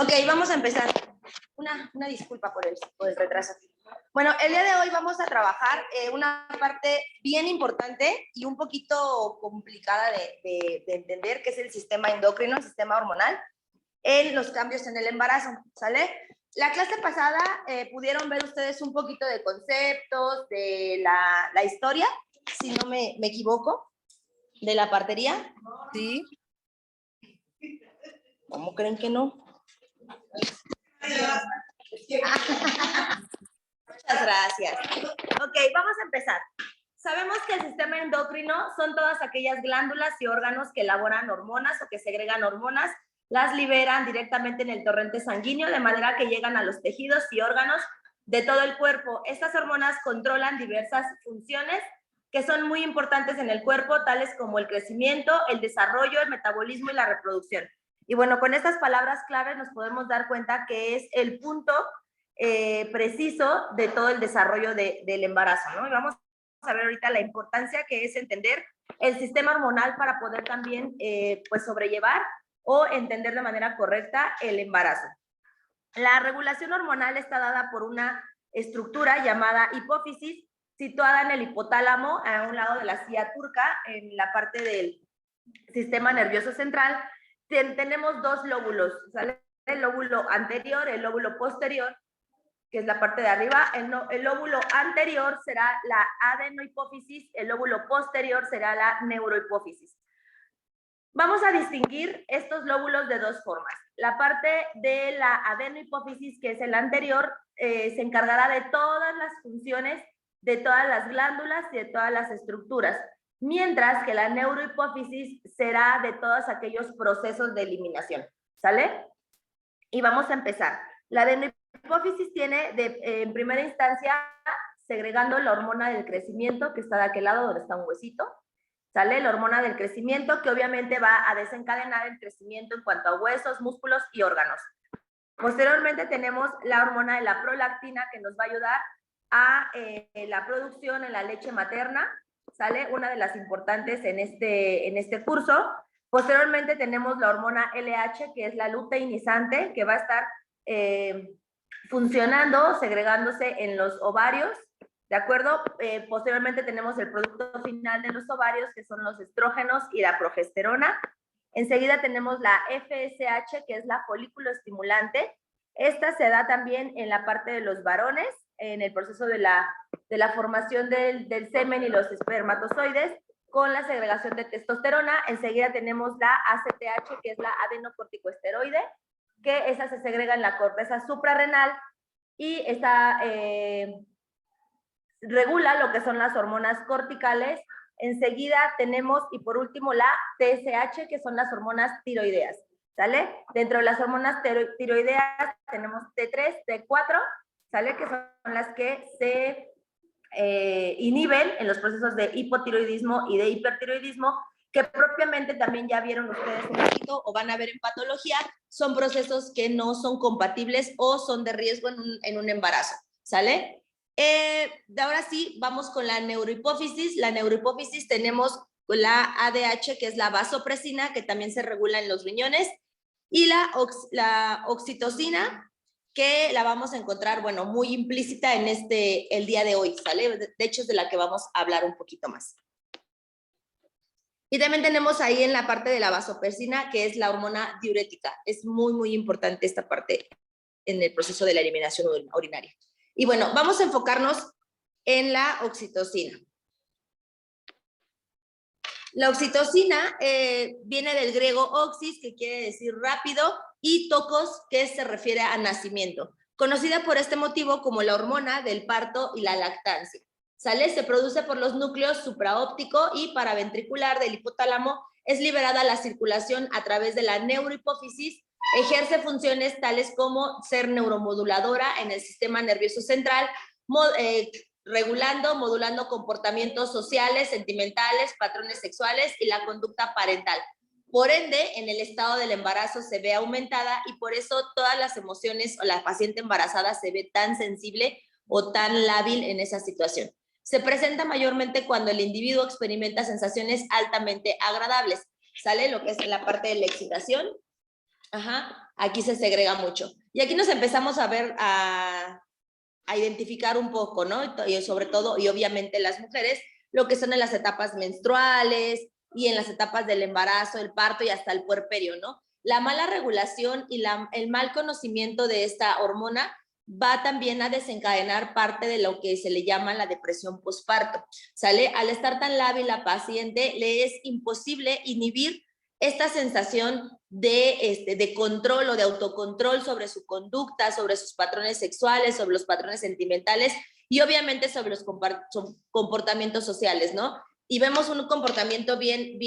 Ok, vamos a empezar. Una disculpa por el retraso. Bueno, el día de hoy vamos a trabajar una parte bien importante y un poquito complicada de entender, que es el sistema endocrino, el sistema hormonal, en los cambios en el embarazo, ¿sale? La clase pasada pudieron ver ustedes un poquito de conceptos, de la historia, si no me equivoco, de la partería. Sí. ¿Cómo creen que no? Muchas gracias. Ok, vamos a empezar. Sabemos que el sistema endocrino son todas aquellas glándulas y órganos que elaboran hormonas o que segregan hormonas, las liberan directamente en el torrente sanguíneo, de manera que llegan a los tejidos y órganos de todo el cuerpo. Estas hormonas controlan diversas funciones que son muy importantes en el cuerpo, tales como el crecimiento, el desarrollo, el metabolismo y la reproducción. Y bueno, con estas palabras claves nos podemos dar cuenta que es el punto preciso de todo el desarrollo del embarazo, ¿no? Y vamos a ver ahorita la importancia que es entender el sistema hormonal para poder también pues sobrellevar o entender de manera correcta el embarazo. La regulación hormonal está dada por una estructura llamada hipófisis, situada en el hipotálamo, a un lado de la silla turca, en la parte del sistema nervioso central. Tenemos dos lóbulos, ¿sale? El lóbulo anterior, el lóbulo posterior, que es la parte de arriba. El lóbulo anterior será la adenohipófisis, el lóbulo posterior será la neurohipófisis. Vamos a distinguir estos lóbulos de dos formas. La parte de la adenohipófisis, que es el anterior, se encargará de todas las funciones, de todas las glándulas y de todas las estructuras, mientras que la neurohipófisis será de todos aquellos procesos de eliminación, ¿sale? Y vamos a empezar. La adenohipófisis tiene, en primera instancia, segregando la hormona del crecimiento, que está de aquel lado donde está un huesito, ¿sale? La hormona del crecimiento, que obviamente va a desencadenar el crecimiento en cuanto a huesos, músculos y órganos. Posteriormente tenemos la hormona de la prolactina, que nos va a ayudar a la producción en la leche materna, ¿sale? Una de las importantes en este curso. Posteriormente tenemos la hormona LH, que es la luteinizante, que va a estar funcionando, segregándose en los ovarios, ¿de acuerdo? Posteriormente tenemos el producto final de los ovarios, que son los estrógenos y la progesterona. Enseguida tenemos la FSH, que es la folículo estimulante. Esta se da también en la parte de los varones, en el proceso de la formación del semen y los espermatozoides, con la segregación de testosterona. Enseguida tenemos la ACTH, que es la adenocorticosteroide, que esa se segrega en la corteza suprarrenal y esta regula lo que son las hormonas corticales. Enseguida tenemos, y por último, la TSH, que son las hormonas tiroideas, ¿sale? Dentro de las hormonas tiroideas tenemos T3, T4, ¿sale? Que son las que se inhiben en los procesos de hipotiroidismo y de hipertiroidismo, que propiamente también ya vieron ustedes un poquito o van a ver en patología, son procesos que no son compatibles o son de riesgo en un embarazo, ¿sale? Ahora sí, vamos con la neurohipófisis. La neurohipófisis tenemos la ADH, que es la vasopresina, que también se regula en los riñones, y la oxitocina, que la vamos a encontrar, bueno, muy implícita en el día de hoy, ¿sale? De hecho, es de la que vamos a hablar un poquito más. Y también tenemos ahí en la parte de la vasopresina, que es la hormona diurética. Es muy, muy importante esta parte en el proceso de la eliminación urinaria. Y bueno, vamos a enfocarnos en la oxitocina. La oxitocina viene del griego oxis, que quiere decir rápido, y tocos, que se refiere a nacimiento, conocida por este motivo como la hormona del parto y la lactancia. ¿Sale? Se produce por los núcleos supraóptico y paraventricular del hipotálamo, es liberada a la circulación a través de la neurohipófisis, ejerce funciones tales como ser neuromoduladora en el sistema nervioso central, regulando, modulando comportamientos sociales, sentimentales, patrones sexuales y la conducta parental. Por ende, en el estado del embarazo se ve aumentada y por eso todas las emociones o la paciente embarazada se ve tan sensible o tan lábil en esa situación. Se presenta mayormente cuando el individuo experimenta sensaciones altamente agradables, ¿sale? Lo que es la parte de la excitación, Ajá, aquí se segrega mucho. Y aquí nos empezamos a ver, a identificar un poco, ¿no? Y sobre todo, y obviamente las mujeres, lo que son en las etapas menstruales y en las etapas del embarazo, el parto y hasta el puerperio, ¿no? La mala regulación y el mal conocimiento de esta hormona va también a desencadenar parte de lo que se le llama la depresión postparto, ¿sale? Al estar tan lábil la paciente, le es imposible inhibir esta sensación de control o de autocontrol sobre su conducta, sobre sus patrones sexuales, sobre los patrones sentimentales y obviamente sobre los comportamientos sociales, ¿no? Y vemos un comportamiento bien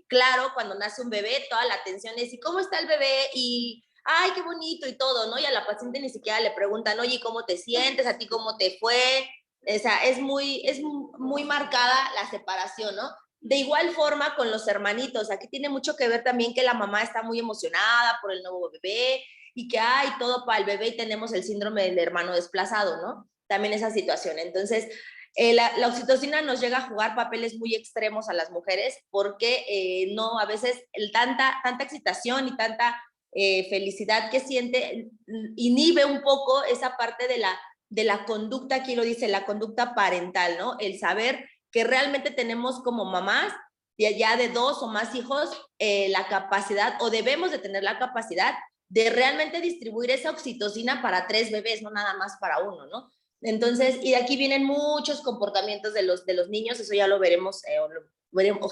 claro cuando nace un bebé, toda la atención es, ¿y cómo está el bebé? Y, ay, qué bonito y todo, ¿no? Y a la paciente ni siquiera le preguntan, oye, ¿cómo te sientes? ¿A ti cómo te fue? O sea, es muy marcada la separación, ¿no? De igual forma con los hermanitos, aquí tiene mucho que ver también que la mamá está muy emocionada por el nuevo bebé y que hay todo para el bebé y tenemos el síndrome del hermano desplazado, ¿no? También esa situación. Entonces, la oxitocina nos llega a jugar papeles muy extremos a las mujeres porque no, a veces tanta excitación y tanta felicidad que siente inhibe un poco esa parte de la conducta, aquí lo dice, la conducta parental, ¿no? El saber que realmente tenemos como mamás, ya de 2 o más hijos, la capacidad, o debemos de tener la capacidad de realmente distribuir esa oxitocina para 3 bebés, no nada más para uno, ¿no? Entonces, y de aquí vienen muchos comportamientos de los niños, eso ya lo veremos,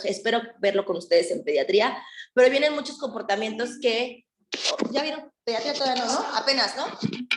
espero verlo con ustedes en pediatría, pero vienen muchos comportamientos que, ya vieron, pediatría todavía no, ¿no? Apenas, ¿no?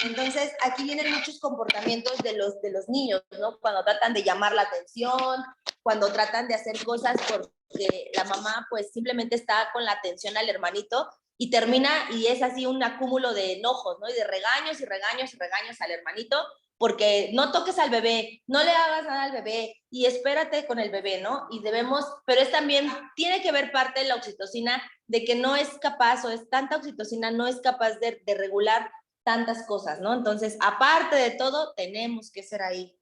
Entonces, aquí vienen muchos comportamientos de los niños, ¿no? Cuando tratan de llamar la atención, cuando tratan de hacer cosas porque la mamá, pues, simplemente está con la atención al hermanito y termina, y es así un acúmulo de enojos, ¿no? Y de regaños y regaños y regaños al hermanito, porque no toques al bebé, no le hagas nada al bebé y espérate con el bebé, ¿no? Y debemos, pero es también, tiene que ver parte de la oxitocina, de que no es capaz, o es tanta oxitocina, no es capaz de regular tantas cosas, ¿no? Entonces, aparte de todo, tenemos que ser ahí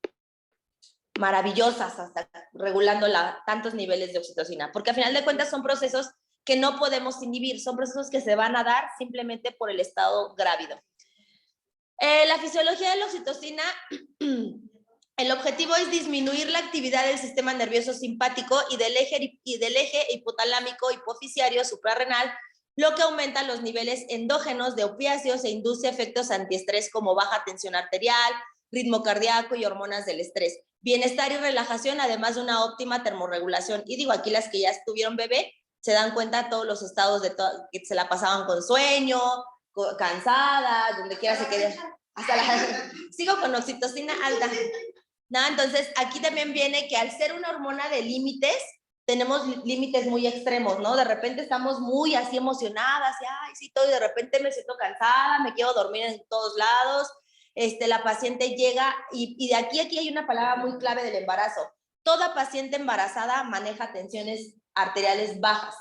maravillosas hasta regulando tantos niveles de oxitocina, porque al final de cuentas son procesos que no podemos inhibir, son procesos que se van a dar simplemente por el estado grávido. La fisiología de la oxitocina, el objetivo es disminuir la actividad del sistema nervioso simpático y del eje hipotalámico hipoficiario suprarrenal, lo que aumenta los niveles endógenos de opiáceos e induce efectos antiestrés como baja tensión arterial, ritmo cardíaco y hormonas del estrés. Bienestar y relajación, además de una óptima termorregulación. Y digo, aquí las que ya tuvieron bebé se dan cuenta de todos los estados que se la pasaban con sueño, cansadas, donde quiera se quede. Hasta sigo con oxitocina alta. No, entonces aquí también viene que al ser una hormona de límites, tenemos límites muy extremos, ¿no? De repente estamos muy así emocionadas, y, ay, sí, todo, y de repente me siento cansada, me quiero dormir en todos lados, la paciente llega, y de aquí hay una palabra muy clave del embarazo. Toda paciente embarazada maneja tensiones arteriales bajas.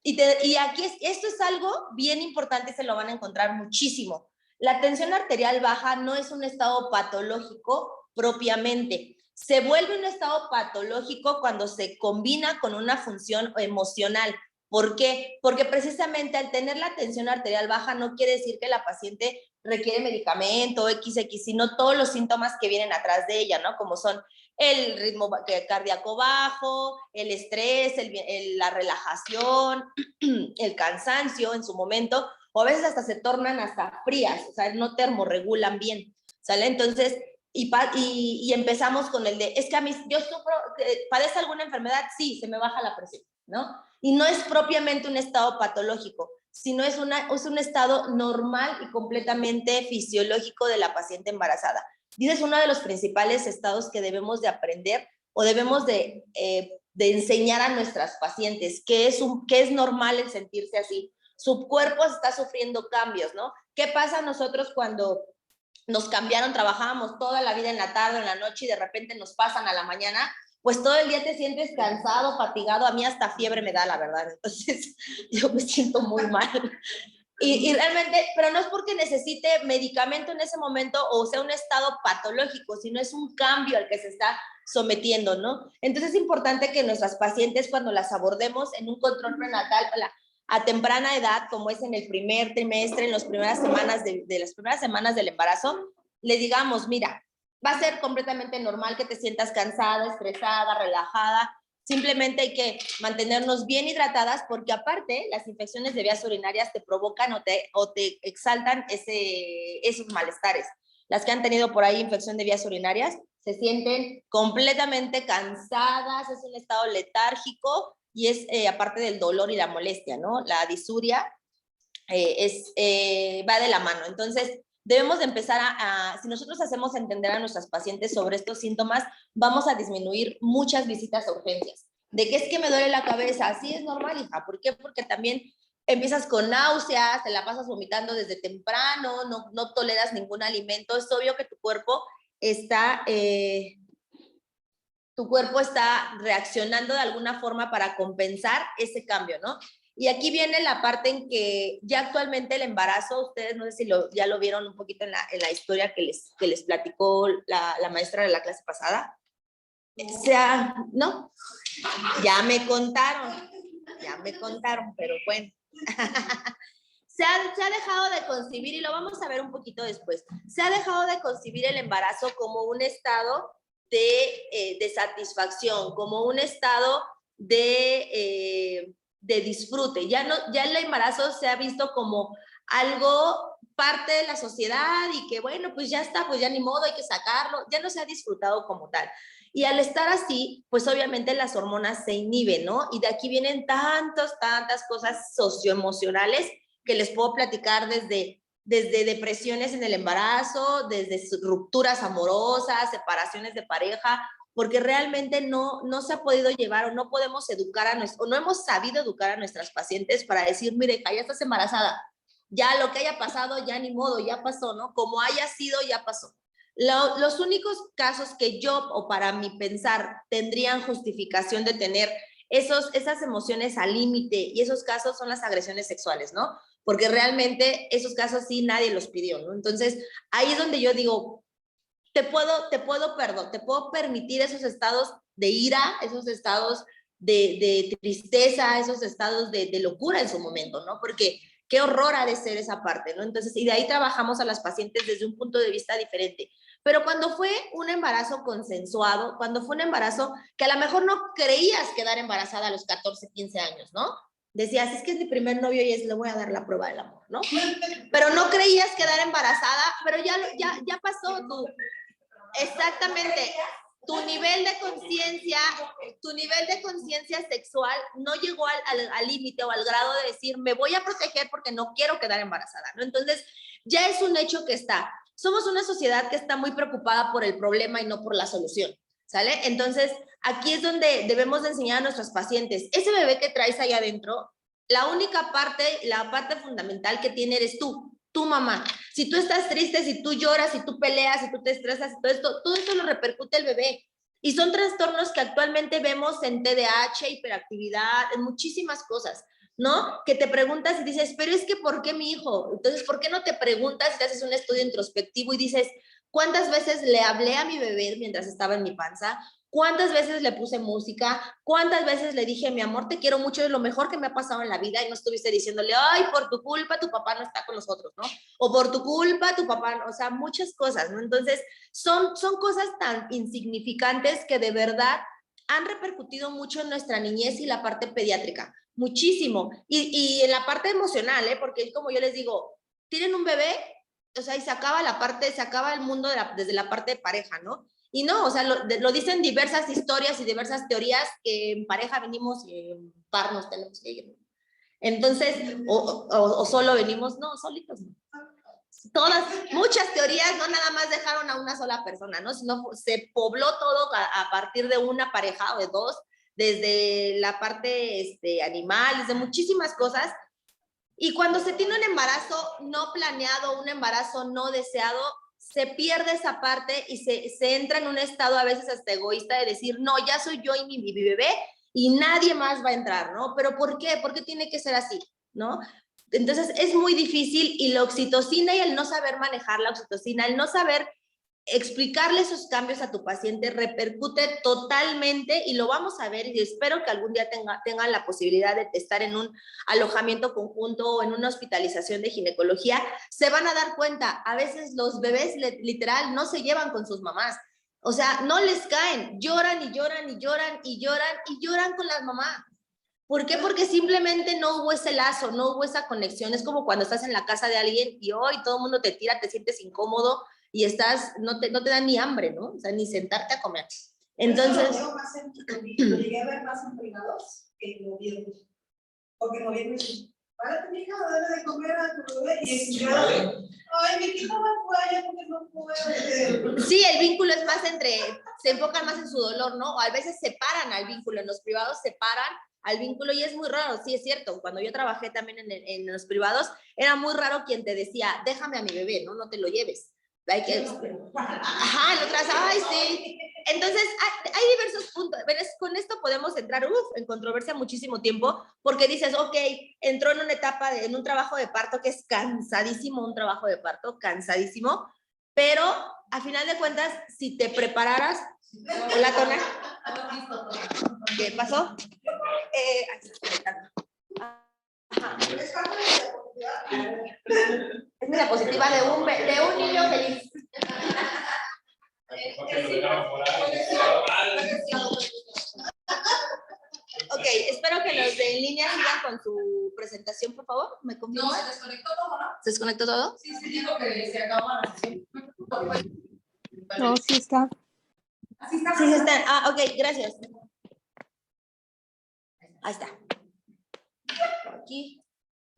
Y aquí esto es algo bien importante, se lo van a encontrar muchísimo. La tensión arterial baja no es un estado patológico propiamente. Se vuelve un estado patológico cuando se combina con una función emocional. ¿Por qué? Porque precisamente al tener la tensión arterial baja no quiere decir que la paciente requiere medicamento XX, sino todos los síntomas que vienen atrás de ella, ¿no? Como son el ritmo cardíaco bajo, el estrés, la relajación, el cansancio en su momento, o a veces hasta se tornan hasta frías, o sea, no termorregulan bien, ¿sale? Entonces, y empezamos con el de, es que a mí, yo sufro, ¿padece alguna enfermedad? Sí, se me baja la presión, ¿no? Y no es propiamente un estado patológico, sino es un estado normal y completamente fisiológico de la paciente embarazada. Y ese es uno de los principales estados que debemos de aprender o debemos de enseñar a nuestras pacientes, que es normal el sentirse así. Su cuerpo está sufriendo cambios, ¿no? ¿Qué pasa a nosotros cuando nos cambiaron, trabajábamos toda la vida en la tarde, en la noche y de repente nos pasan a la mañana? Pues todo el día te sientes cansado, fatigado, a mí hasta fiebre me da, la verdad. Entonces yo me siento muy mal. Y realmente, pero no es porque necesite medicamento en ese momento o sea un estado patológico, sino es un cambio al que se está sometiendo, ¿no? Entonces es importante que nuestras pacientes, cuando las abordemos en un control prenatal, a temprana edad, como es en el primer trimestre, en las primeras semanas de las primeras semanas del embarazo, le digamos, mira, va a ser completamente normal que te sientas cansada, estresada, relajada. Simplemente hay que mantenernos bien hidratadas porque aparte las infecciones de vías urinarias te provocan o te exaltan esos malestares. Las que han tenido por ahí infección de vías urinarias se sienten completamente cansadas, es un estado letárgico y es aparte del dolor y la molestia, ¿no? La disuria va de la mano. Entonces, debemos de empezar si nosotros hacemos entender a nuestras pacientes sobre estos síntomas, vamos a disminuir muchas visitas a urgencias. ¿De qué es que me duele la cabeza? Sí, es normal, hija. ¿Por qué? Porque también empiezas con náuseas, te la pasas vomitando desde temprano, no toleras ningún alimento. Es obvio que tu cuerpo está reaccionando de alguna forma para compensar ese cambio, ¿no? Y aquí viene la parte en que ya actualmente el embarazo, ustedes no sé si ya lo vieron un poquito en la historia que les platicó la maestra de la clase pasada. ¿No? Ya me contaron, pero bueno. Se ha dejado de concebir, y lo vamos a ver un poquito después, se ha dejado de concebir el embarazo como un estado de satisfacción, como un estado de disfrute. Ya el embarazo se ha visto como algo parte de la sociedad y que bueno, pues ya está, pues ya ni modo, hay que sacarlo, ya no se ha disfrutado como tal. Y al estar así, pues obviamente las hormonas se inhiben, ¿no? Y de aquí vienen tantas cosas socioemocionales que les puedo platicar desde depresiones en el embarazo, desde rupturas amorosas, separaciones de pareja, porque realmente no se ha podido llevar o no podemos educar o no hemos sabido educar a nuestras pacientes para decir, mire, ya estás embarazada, ya lo que haya pasado, ya ni modo, ya pasó, ¿no? Como haya sido, ya pasó. Los únicos casos que yo, o para mi pensar, tendrían justificación de tener esas emociones al límite y esos casos son las agresiones sexuales, ¿no? Porque realmente esos casos sí nadie los pidió, ¿no? Entonces, ahí es donde yo digo, te puedo permitir esos estados de ira, esos estados de tristeza, esos estados de locura en su momento, ¿no? Porque qué horror ha de ser esa parte, ¿no? Entonces, y de ahí trabajamos a las pacientes desde un punto de vista diferente. Pero cuando fue un embarazo consensuado, cuando fue un embarazo que a lo mejor no creías quedar embarazada a los 14, 15 años, ¿no? Decías, es que es mi primer novio y le voy a dar la prueba del amor, ¿no? Pero no creías quedar embarazada, pero ya pasó exactamente, tu nivel de conciencia sexual no llegó al límite o al grado de decir, me voy a proteger porque no quiero quedar embarazada, ¿no? Entonces, ya es un hecho que está. Somos una sociedad que está muy preocupada por el problema y no por la solución, ¿sale? Entonces, aquí es donde debemos de enseñar a nuestros pacientes, ese bebé que traes ahí adentro, la parte fundamental que tiene eres tú, tu mamá. Si tú estás triste, si tú lloras, si tú peleas, si tú te estresas, todo esto lo repercute el bebé. Y son trastornos que actualmente vemos en TDAH, hiperactividad, en muchísimas cosas, ¿no? Que te preguntas y dices, pero es que ¿por qué mi hijo? Entonces, ¿por qué no te preguntas y te haces un estudio introspectivo y dices, ¿cuántas veces le hablé a mi bebé mientras estaba en mi panza? ¿Cuántas veces le puse música? ¿Cuántas veces le dije, mi amor, te quiero mucho, es lo mejor que me ha pasado en la vida? Y no estuviste diciéndole, ay, por tu culpa tu papá no está con nosotros, ¿no? O por tu culpa tu papá, o sea, muchas cosas, ¿no? Entonces, son cosas tan insignificantes que de verdad han repercutido mucho en nuestra niñez y la parte pediátrica, muchísimo. Y en la parte emocional, ¿eh? Porque como yo les digo, tienen un bebé, o sea, y se acaba el mundo desde la parte de pareja, ¿no? Y no, o sea, lo dicen diversas historias y diversas teorías que en pareja venimos y en par nos tenemos que ir. Entonces, o solo venimos, no, solitos no. Muchas teorías, no nada más dejaron a una sola persona, ¿no? Sino se pobló todo a partir de una pareja o de dos, desde la parte animal, desde muchísimas cosas. Y cuando se tiene un embarazo no planeado, un embarazo no deseado, se pierde esa parte y se entra en un estado a veces hasta egoísta de decir, no, ya soy yo y mi bebé y nadie más va a entrar, ¿no? ¿Pero por qué? ¿Por qué tiene que ser así? ¿No? Entonces es muy difícil y la oxitocina y el no saber manejar la oxitocina, el no saber explicarle esos cambios a tu paciente repercute totalmente, y lo vamos a ver, y espero que algún día tengan la posibilidad de estar en un alojamiento conjunto o en una hospitalización de ginecología. Se van a dar cuenta, a veces los bebés literal no se llevan con sus mamás, o sea, no les caen, lloran y lloran y lloran y lloran y lloran con las mamás. ¿Por qué? Porque simplemente no hubo ese lazo, no hubo esa conexión. Es como cuando estás en la casa de alguien y hoy todo el mundo te tira, te sientes incómodo y no te da ni hambre, ¿no? O sea, ni sentarte a comer. Entonces... Lo llegué a ver más en privados que en noviembre. Porque en noviembre sí. Párate, mija, dale de comer a tu bebé. Y yo, ay, mi hija va a jugar, porque no puedo. Sí, el vínculo es más se enfocan más en su dolor, ¿no? O a veces separan al vínculo, en los privados separan al vínculo, y es muy raro, sí es cierto. Cuando yo trabajé también en los privados, era muy raro quien te decía, déjame a mi bebé, ¿no? No te lo lleves. Hay que... Ajá, en otras, ay, sí. Entonces, hay diversos puntos. Con esto podemos entrar en controversia muchísimo tiempo, porque dices, ok, entró en una etapa, en un trabajo de parto que es cansadísimo, un trabajo de parto cansadísimo, pero a final de cuentas, si te prepararas... Hola, Tona. ¿Qué pasó? Es mi diapositiva de un niño feliz. Ok, espero que los de en línea sigan con su presentación, por favor. ¿Me confirman? No, se desconectó todo, ¿no? ¿Se desconectó todo? Sí, sí, dijo que se acabó la sesión. No, sí está. Así está. Sí, está. Ah, ok, gracias. Ahí está. Aquí.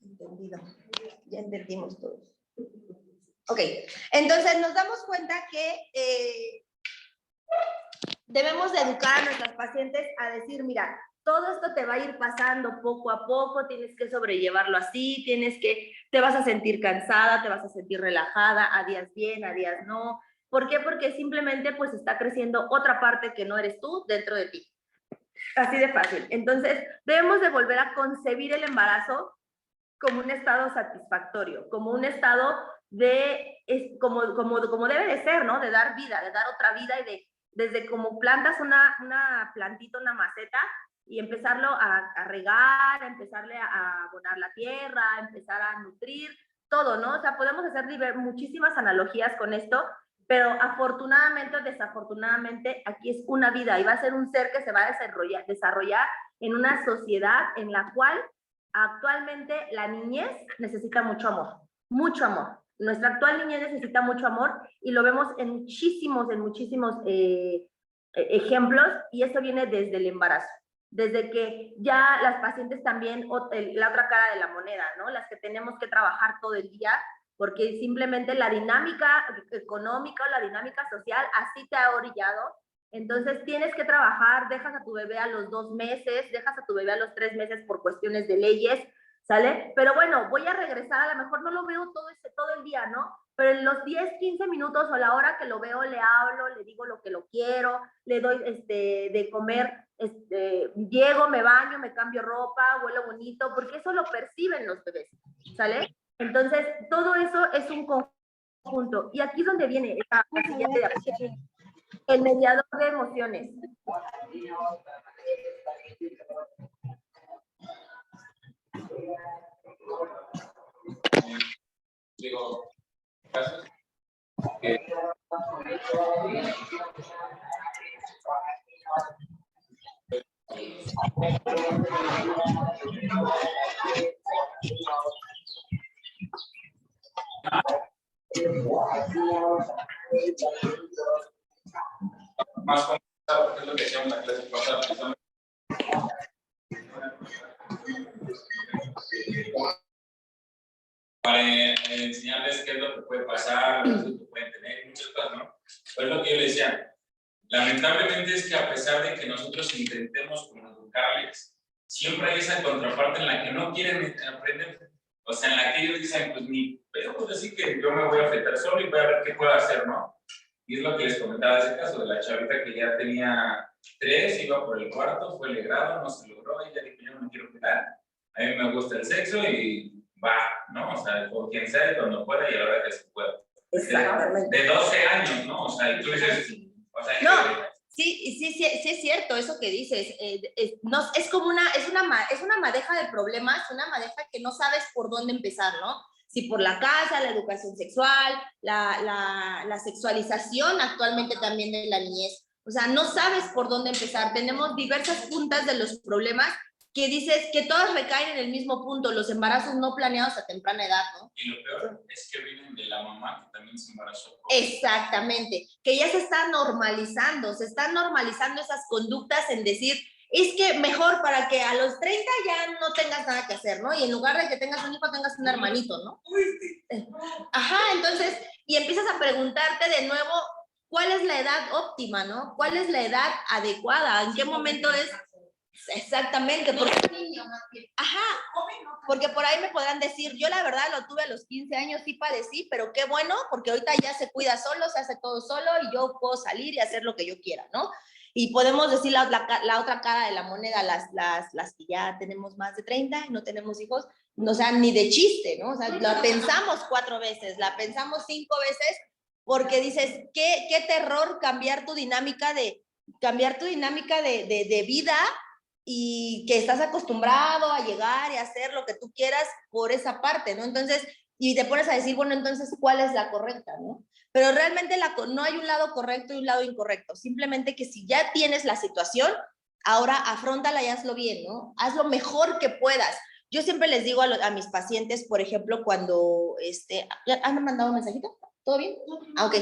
Entendido. Ya entendimos todos. Ok, entonces nos damos cuenta que debemos de educar a nuestras pacientes a decir, mira, todo esto te va a ir pasando poco a poco, tienes que sobrellevarlo así, te vas a sentir cansada, te vas a sentir relajada, a días bien, a días no. ¿Por qué? Porque simplemente pues está creciendo otra parte que no eres tú dentro de ti. Así de fácil. Entonces, debemos de volver a concebir el embarazo como un estado satisfactorio, como un estado como debe de ser, ¿no? De dar vida, de dar otra vida, y desde como plantas una plantita, una maceta, y empezarlo a regar, empezarle a abonar la tierra, empezar a nutrir, todo, ¿no? O sea, podemos hacer muchísimas analogías con esto, pero afortunadamente o desafortunadamente aquí es una vida, y va a ser un ser que se va a desarrollar en una sociedad en la cual actualmente la niñez necesita mucho amor, mucho amor. Nuestra actual niñez necesita mucho amor, y lo vemos en muchísimos ejemplos, y eso viene desde el embarazo, desde que ya las pacientes también, la otra cara de la moneda, ¿no? Las que tenemos que trabajar todo el día, porque simplemente la dinámica económica o la dinámica social así te ha orillado. Entonces tienes que trabajar, dejas a tu bebé a los 2 meses, dejas a tu bebé a los 3 meses por cuestiones de leyes, ¿sale? Pero bueno, voy a regresar, a lo mejor no lo veo todo el día, ¿no? Pero en los 10, 15 minutos o la hora que lo veo, le hablo, le digo lo que lo quiero, le doy de comer, llego, me baño, me cambio ropa, huelo bonito, porque eso lo perciben los bebés, ¿sale? Entonces, todo eso es un conjunto. Y aquí es donde viene la siguiente diapositiva. El mediador de emociones. Digo, más complicado, porque es lo que decíamos en la clase pasada. Para enseñarles qué es lo que puede pasar, qué es lo que pueden tener, muchas cosas, ¿no? Pero es lo que yo les decía. Lamentablemente es que a pesar de que nosotros intentemos como educarles, siempre hay esa contraparte en la que no quieren aprender. O sea, en la que ellos dicen, pues ni, pero pues así que yo me voy a afectar solo y voy a ver qué puedo hacer, ¿no? Y es lo que les comentaba ese caso de la chavita que ya tenía 3, iba por el 4, fue legrado, no se logró, y ya dijo, yo no me quiero quedar. A mí me gusta el sexo y va, ¿no? O sea, por quien sea y cuando pueda y a la hora que se pueda. Exactamente. De 12 años, ¿no? O sea, y tú dices, o sea, No, sí es cierto eso que dices. No, es como es una madeja de problemas, una madeja que no sabes por dónde empezar, ¿no? Si por la casa, la educación sexual, la sexualización actualmente también de la niñez. O sea, no sabes por dónde empezar. Tenemos diversas puntas de los problemas que dices que todas recaen en el mismo punto, los embarazos no planeados a temprana edad, ¿no? y lo peor es que vienen de la mamá que también se embarazó. Exactamente, que ya se están normalizando esas conductas en decir, es que mejor para que a los 30 ya no tengas nada que hacer, ¿no? Y en lugar de que tengas un hijo, tengas un hermanito, ¿no? Ajá, entonces, y empiezas a preguntarte de nuevo, ¿cuál es la edad óptima, no? ¿Cuál es la edad adecuada? ¿En qué momento es? Exactamente, porque, ajá, porque por ahí me podrán decir, yo la verdad lo tuve a los 15 años, sí padecí, pero qué bueno, porque ahorita ya se cuida solo, se hace todo solo y yo puedo salir y hacer lo que yo quiera, ¿no? Y podemos decir la otra cara de la moneda, las que ya tenemos más de 30 y no tenemos hijos, o sea, ni de chiste, ¿no? O sea, la pensamos 4 veces, la pensamos 5 veces, porque dices, qué terror cambiar tu dinámica de vida y que estás acostumbrado a llegar y hacer lo que tú quieras por esa parte, ¿no? Entonces, y te pones a decir, bueno, entonces, ¿cuál es la correcta, no? Pero realmente no hay un lado correcto y un lado incorrecto, simplemente que si ya tienes la situación, ahora afróntala y hazlo bien, ¿no? Haz lo mejor que puedas. Yo siempre les digo a mis pacientes, por ejemplo, cuando, ¿han mandado un mensajito? ¿Todo bien? Ah, ok.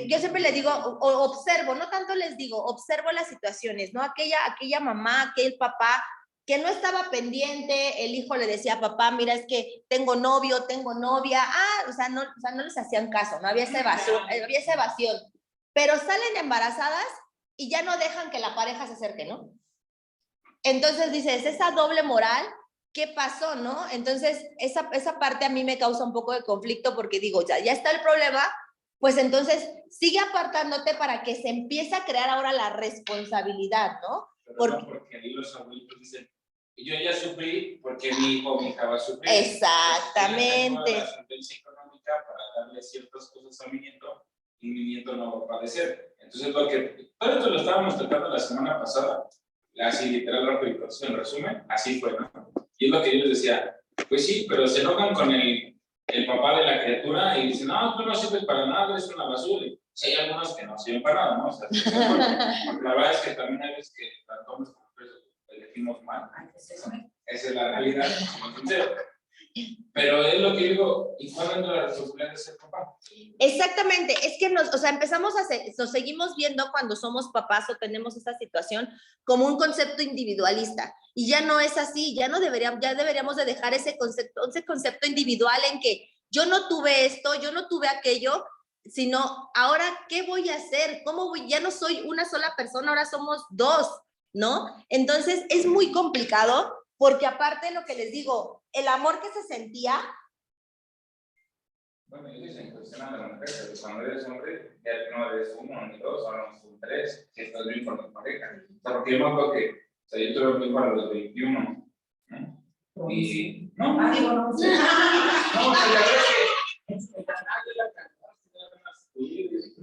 Yo siempre les digo, observo, no tanto les digo, observo las situaciones, ¿no? Aquella mamá, aquel papá que no estaba pendiente, el hijo le decía a papá, mira, es que tengo novio, tengo novia, o sea, no les hacían caso, no había esa evasión, pero salen embarazadas y ya no dejan que la pareja se acerque, ¿no? Entonces dices, esa doble moral, ¿qué pasó, no? Entonces, esa parte a mí me causa un poco de conflicto porque digo, ya está el problema, pues entonces sigue apartándote para que se empiece a crear ahora la responsabilidad, ¿no? Porque ahí los abuelitos dicen, yo ya sufrí porque mi hijo o mi hija va a sufrir. Exactamente. La solvencia económica para darle ciertas cosas a mi nieto y mi nieto no va a padecer. Entonces, todo esto lo estábamos tratando la semana pasada, así literal, rápido, en resumen, así fue, ¿no? Y es lo que yo les decía, pues sí, pero se enojan con el papá de la criatura y dicen, no, tú no sirves para nada, eres una basura. Y sí, hay algunos que no sirven para nada, ¿no? O sea, la verdad es que también hay veces que tanto hombres como mujeres elegimos mal. Esa es la realidad, sincero. Pero es lo que digo, ¿y cuándo entra la responsabilidad de ser papá? Exactamente, es que nos seguimos viendo cuando somos papás o tenemos esta situación como un concepto individualista y ya no es así, ya deberíamos de dejar ese concepto individual en que yo no tuve esto, yo no tuve aquello, sino ahora ¿qué voy a hacer? Ya no soy una sola persona, ahora somos 2, ¿no? Entonces es muy complicado porque aparte lo que les digo, el amor que se sentía. Bueno, ellos se cuestionan a la mujer, pero cuando eres hombre, ya no eres 1 ni 2, ahora son 3, si estás bien con tu pareja. O sea, porque yo me acuerdo que, o sea, yo tuve un hijo a los 21, ¿no? Y, no, la verdad es que,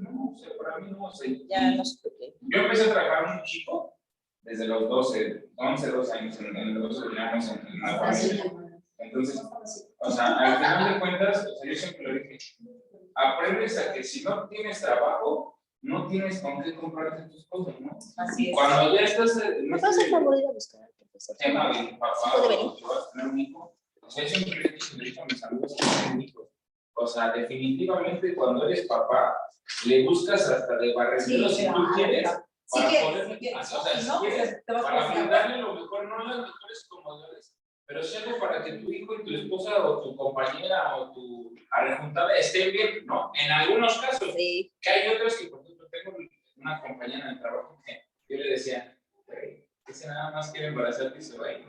no, o sea, para mí no, o sea, Ya no sé qué. yo empecé a trabajar muy chico, desde los 12 años, en los 12 años en la familia. Entonces, o sea, al final de cuentas, o sea, yo siempre lo dije, aprendes a que si no tienes trabajo, no tienes con qué comprarte tus cosas, ¿no? Así es. Cuando ya estás en ¿Me vas a favor ir a buscar al profesor? tema de papá o que vas a tener un hijo, o sea, yo siempre le digo a mis amigos que tienen hijos, o sea, definitivamente cuando eres papá, le buscas hasta de barrendero si tú quieres, para poder, o sea, si quieres, para brindarle lo mejor, no las mejores comodidades, pero si algo para que tu hijo y tu esposa o tu compañera o tu arrejuntada estén bien, ¿no? En algunos casos, Sí. que hay otros que, por ejemplo, tengo una compañera en el trabajo que yo le decía, güey, ese nada más quiere embarazarte y se va a ir.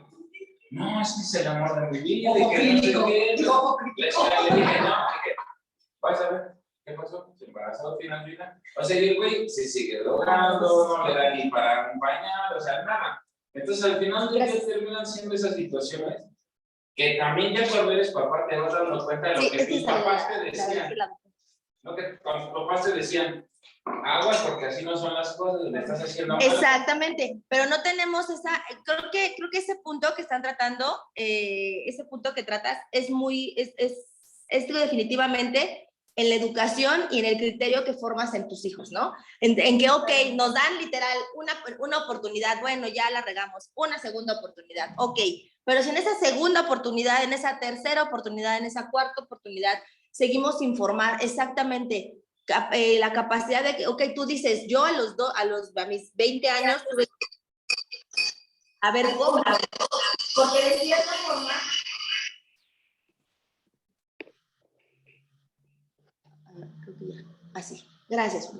No, es que es el amor de mi vida. Ojo crítico. Le dije, no, vas a ver, ¿qué pasó? Se embarazó al final. O sea, y el güey se sigue drogando, no le da ni para acompañar, o sea, nada. Entonces, al final ya terminan siendo esas situaciones que también ya cuando eres papá te vas dando cuenta de lo que tus papás te decían. ¿No? Que con tus papás te decían, aguas porque así no son las cosas, le estás haciendo mal. Exactamente, pero no tenemos esa, creo que ese punto que están tratando, ese punto que tratas es definitivamente en la educación y en el criterio que formas en tus hijos, ¿no? En que, ok, nos dan literal una oportunidad, bueno, ya la regamos, una segunda oportunidad, ok, pero si en esa segunda oportunidad, en esa tercera oportunidad, en esa cuarta oportunidad, seguimos sin formar exactamente la capacidad de que, ok, tú dices, yo a mis 20 años tuve que, a ver, ¿cómo? Porque de cierta forma, así, gracias.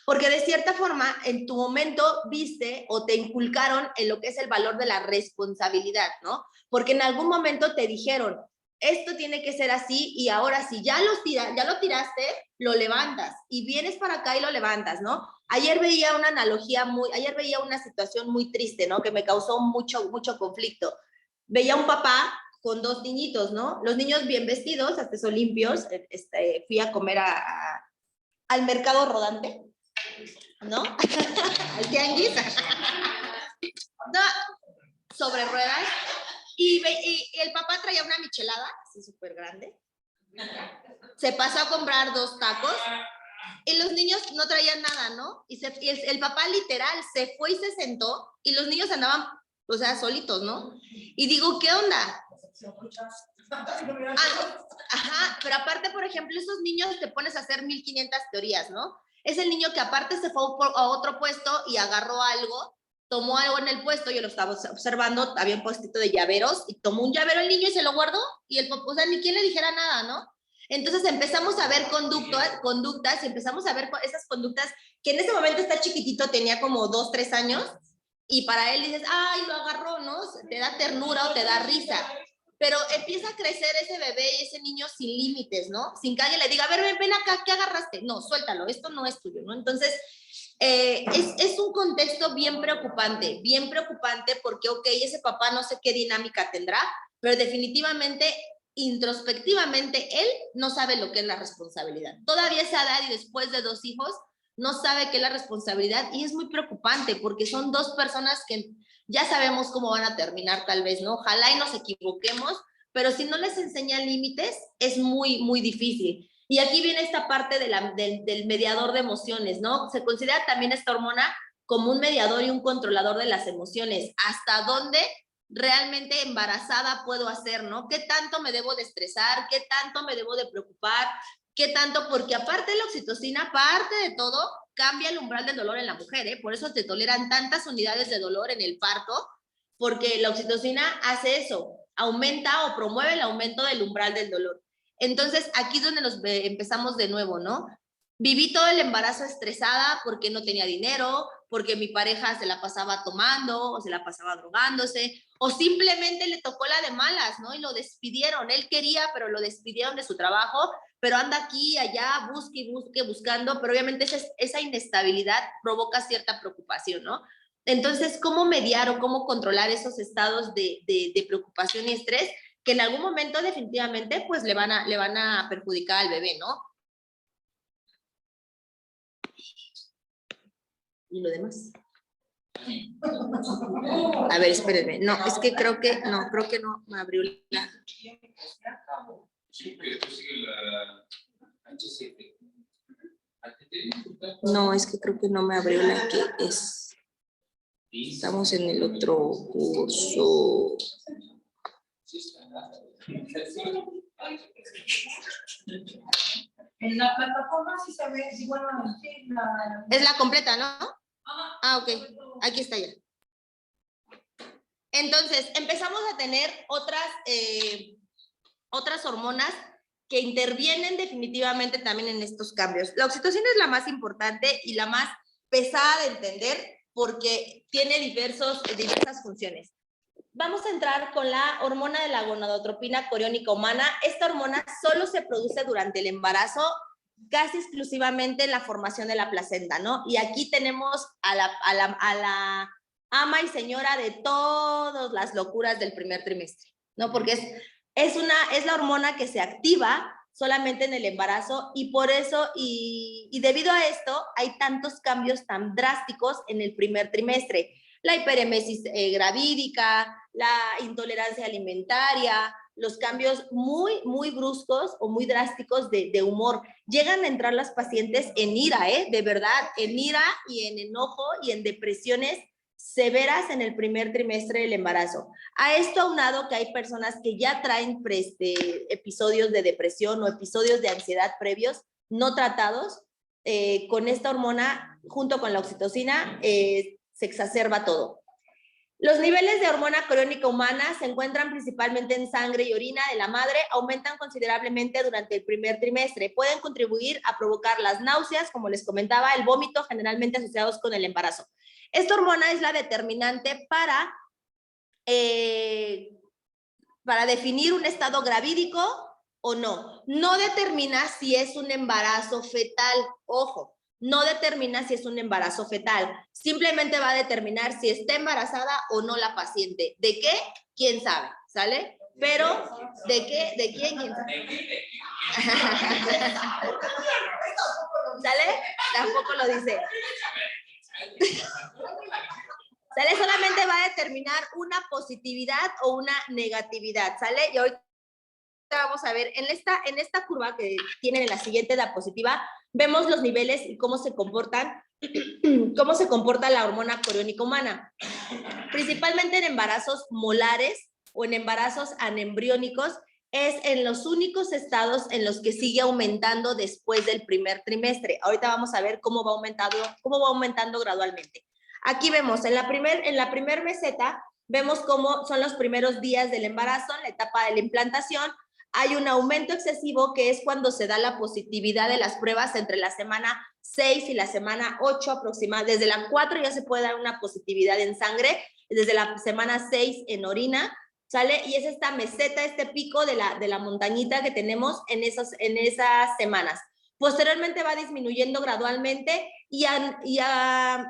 Porque de cierta forma, en tu momento viste o te inculcaron en lo que es el valor de la responsabilidad, ¿no? Porque en algún momento te dijeron, esto tiene que ser así y ahora si ya lo tiraste, lo levantas y vienes para acá y lo levantas, ¿no? Ayer veía una situación muy triste, ¿no? Que me causó mucho conflicto. Veía un papá con 2 niñitos, ¿no? Los niños bien vestidos, hasta son limpios. Fui a comer al mercado rodante, ¿no? Al tianguis. No, sobre ruedas. Y el papá traía una michelada, así súper grande. Se pasó a comprar 2 tacos. Y los niños no traían nada, ¿no? Y el papá literal se fue y se sentó. Y los niños andaban, o sea, solitos, ¿no? Y digo, ¿qué onda? Ajá, pero aparte, por ejemplo, esos niños te pones a hacer 1500 teorías, ¿no? Es el niño que aparte se fue a otro puesto y agarró algo, tomó algo en el puesto, yo lo estaba observando, había un puestito de llaveros, y tomó un llavero el niño y se lo guardó, y el papá, o sea, ni quien le dijera nada, ¿no? Entonces empezamos a ver conductas, y empezamos a ver esas conductas que en ese momento está chiquitito, tenía como 2, 3 años, y para él dices, ay, lo agarró, ¿no? Te da ternura o te da risa. Pero empieza a crecer ese bebé y ese niño sin límites, ¿no? Sin que alguien le diga, a ver, ven acá, ¿qué agarraste? No, suéltalo, esto no es tuyo, ¿no? Entonces, es un contexto bien preocupante porque, ok, ese papá no sé qué dinámica tendrá, pero definitivamente, introspectivamente, él no sabe lo que es la responsabilidad. Todavía esa edad y después de 2 hijos, no sabe qué es la responsabilidad y es muy preocupante porque son 2 personas que ya sabemos cómo van a terminar tal vez, ¿no? Ojalá y nos equivoquemos, pero si no les enseñan límites, es muy difícil. Y aquí viene esta parte del mediador de emociones, ¿no? Se considera también esta hormona como un mediador y un controlador de las emociones. ¿Hasta dónde realmente embarazada puedo hacer, ¿no? ¿Qué tanto me debo de estresar? ¿Qué tanto me debo de preocupar? ¿Qué tanto? Porque aparte de la oxitocina, aparte de todo, cambia el umbral del dolor en la mujer, ¿eh? Por eso te toleran tantas unidades de dolor en el parto, porque la oxitocina hace eso, aumenta o promueve el aumento del umbral del dolor. Entonces, aquí es donde empezamos de nuevo, ¿no? Viví todo el embarazo estresada porque no tenía dinero, porque mi pareja se la pasaba tomando o se la pasaba drogándose, o simplemente le tocó la de malas, ¿no? Y lo despidieron. Él quería, pero lo despidieron de su trabajo, pero anda aquí, allá, buscando, pero obviamente esa inestabilidad provoca cierta preocupación, ¿no? Entonces, ¿cómo mediar o cómo controlar esos estados de preocupación y estrés que en algún momento definitivamente pues le van a perjudicar al bebé, ¿no? ¿Y lo demás? A ver, espérenme. No, es que creo que no me abrió la... Sí, pero tú sigues la HCP. No, es que creo que no me abrió la que es. Estamos en el otro curso. En la plataforma sí se ve, sí, bueno, sí, Es la completa, ¿no? Ah, ok. Aquí está ya. Entonces, empezamos a tener otras hormonas que intervienen definitivamente también en estos cambios. La oxitocina es la más importante y la más pesada de entender porque tiene diversas funciones. Vamos a entrar con la hormona de la gonadotropina coriónica humana. Esta hormona solo se produce durante el embarazo, casi exclusivamente en la formación de la placenta, ¿no? Y aquí tenemos a la ama y señora de todas las locuras del primer trimestre, ¿no? Porque es la hormona que se activa solamente en el embarazo, y por eso, y debido a esto, hay tantos cambios tan drásticos en el primer trimestre. La hiperemesis gravídica, la intolerancia alimentaria, los cambios muy, muy bruscos o muy drásticos de humor. Llegan a entrar las pacientes en ira, de verdad, en ira y en enojo y en depresiones severas en el primer trimestre del embarazo. A esto aunado que hay personas que ya traen episodios de depresión o episodios de ansiedad previos no tratados, con esta hormona junto con la oxitocina se exacerba todo. Los niveles de hormona coriónica humana se encuentran principalmente en sangre y orina de la madre, aumentan considerablemente durante el primer trimestre. Pueden contribuir a provocar las náuseas, como les comentaba, el vómito, generalmente asociados con el embarazo. Esta hormona es la determinante para definir un estado gravídico o no. No determina si es un embarazo fetal, ojo. No determina si es un embarazo fetal, simplemente va a determinar si está embarazada o no la paciente. ¿De qué? ¿Quién sabe? ¿Sale? Pero, ¿de qué? ¿De quién? ¿Quién sabe? ¿Sale? Tampoco lo dice. ¿Sale? Solamente va a determinar una positividad o una negatividad, ¿sale? Y ahorita vamos a ver, en esta curva que tienen en la siguiente diapositiva, vemos los niveles y cómo se comporta la hormona coriónica humana. Principalmente en embarazos molares o en embarazos anembriónicos, es en los únicos estados en los que sigue aumentando después del primer trimestre. Ahorita vamos a ver cómo va aumentando gradualmente. Aquí vemos, en la primer meseta, vemos cómo son los primeros días del embarazo, en la etapa de la implantación. Hay un aumento excesivo que es cuando se da la positividad de las pruebas entre la semana 6 y la semana 8 aproximadamente. Desde la 4 ya se puede dar una positividad en sangre, desde la semana 6 en orina, ¿sale? Y es esta meseta, este pico de la montañita que tenemos en esas semanas. Posteriormente va disminuyendo gradualmente y a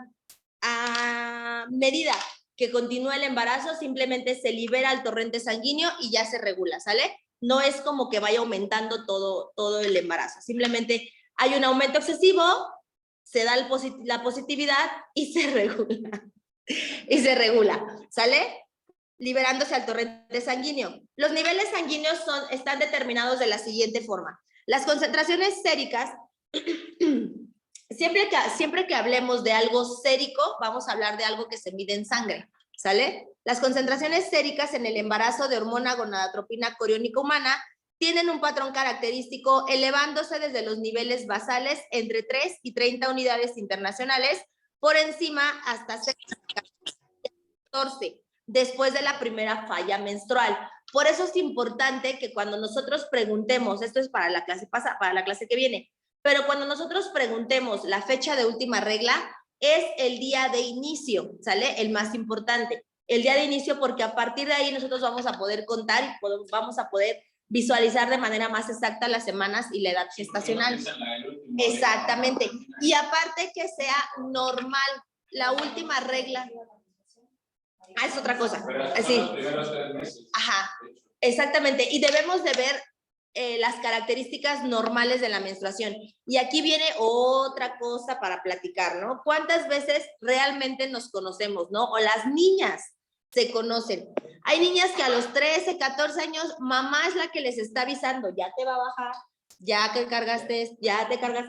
medida que continúa el embarazo, simplemente se libera el torrente sanguíneo y ya se regula, ¿sale? No es como que vaya aumentando todo el embarazo. Simplemente hay un aumento excesivo, se da la positividad y se regula. ¿Sale? Liberándose al torrente sanguíneo. Los niveles sanguíneos están determinados de la siguiente forma. Las concentraciones séricas, siempre que hablemos de algo sérico, vamos a hablar de algo que se mide en sangre. ¿Sale? Las concentraciones séricas en el embarazo de hormona gonadotropina coriónica humana tienen un patrón característico elevándose desde los niveles basales entre 3 y 30 unidades internacionales por encima hasta 14 después de la primera falla menstrual. Por eso es importante que cuando nosotros preguntemos, esto es para la clase que viene, pero cuando nosotros preguntemos la fecha de última regla, es el día de inicio, ¿sale? El más importante, el día de inicio, porque a partir de ahí nosotros vamos a poder contar y vamos a poder visualizar de manera más exacta las semanas y la edad gestacional. Exactamente. Y aparte que sea normal, la última regla. Es otra cosa. Así. Ajá, exactamente. Y debemos de ver las características normales de la menstruación. Y aquí viene otra cosa para platicar, ¿no? ¿Cuántas veces realmente nos conocemos, no? O las niñas se conocen. Hay niñas que a los 13, 14 años, mamá es la que les está avisando, ya te va a bajar, ya te cargaste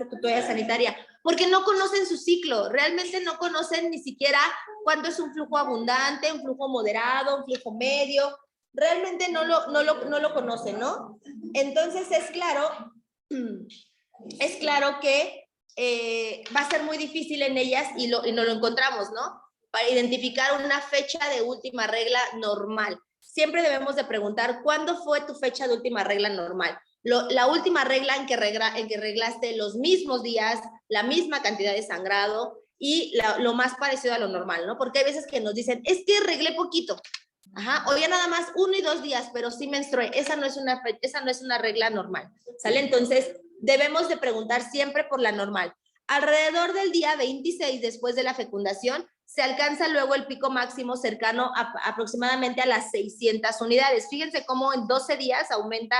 tu toalla sanitaria, porque no conocen su ciclo, realmente no conocen ni siquiera cuándo es un flujo abundante, un flujo moderado, un flujo medio, realmente no lo conocen, ¿no? Entonces es claro que va a ser muy difícil en ellas y no lo encontramos, ¿no? Para identificar una fecha de última regla normal. Siempre debemos de preguntar, ¿cuándo fue tu fecha de última regla normal? La última regla en que reglaste los mismos días, la misma cantidad de sangrado y lo más parecido a lo normal, ¿no? Porque hay veces que nos dicen, es que reglé poquito. Ajá, o ya nada más 1 y 2 días, pero sí menstrué. Esa no es una regla normal, ¿sale? Entonces, debemos de preguntar siempre por la normal. Alrededor del día 26 después de la fecundación, se alcanza luego el pico máximo cercano aproximadamente a las 600 unidades. Fíjense cómo en 12 días aumenta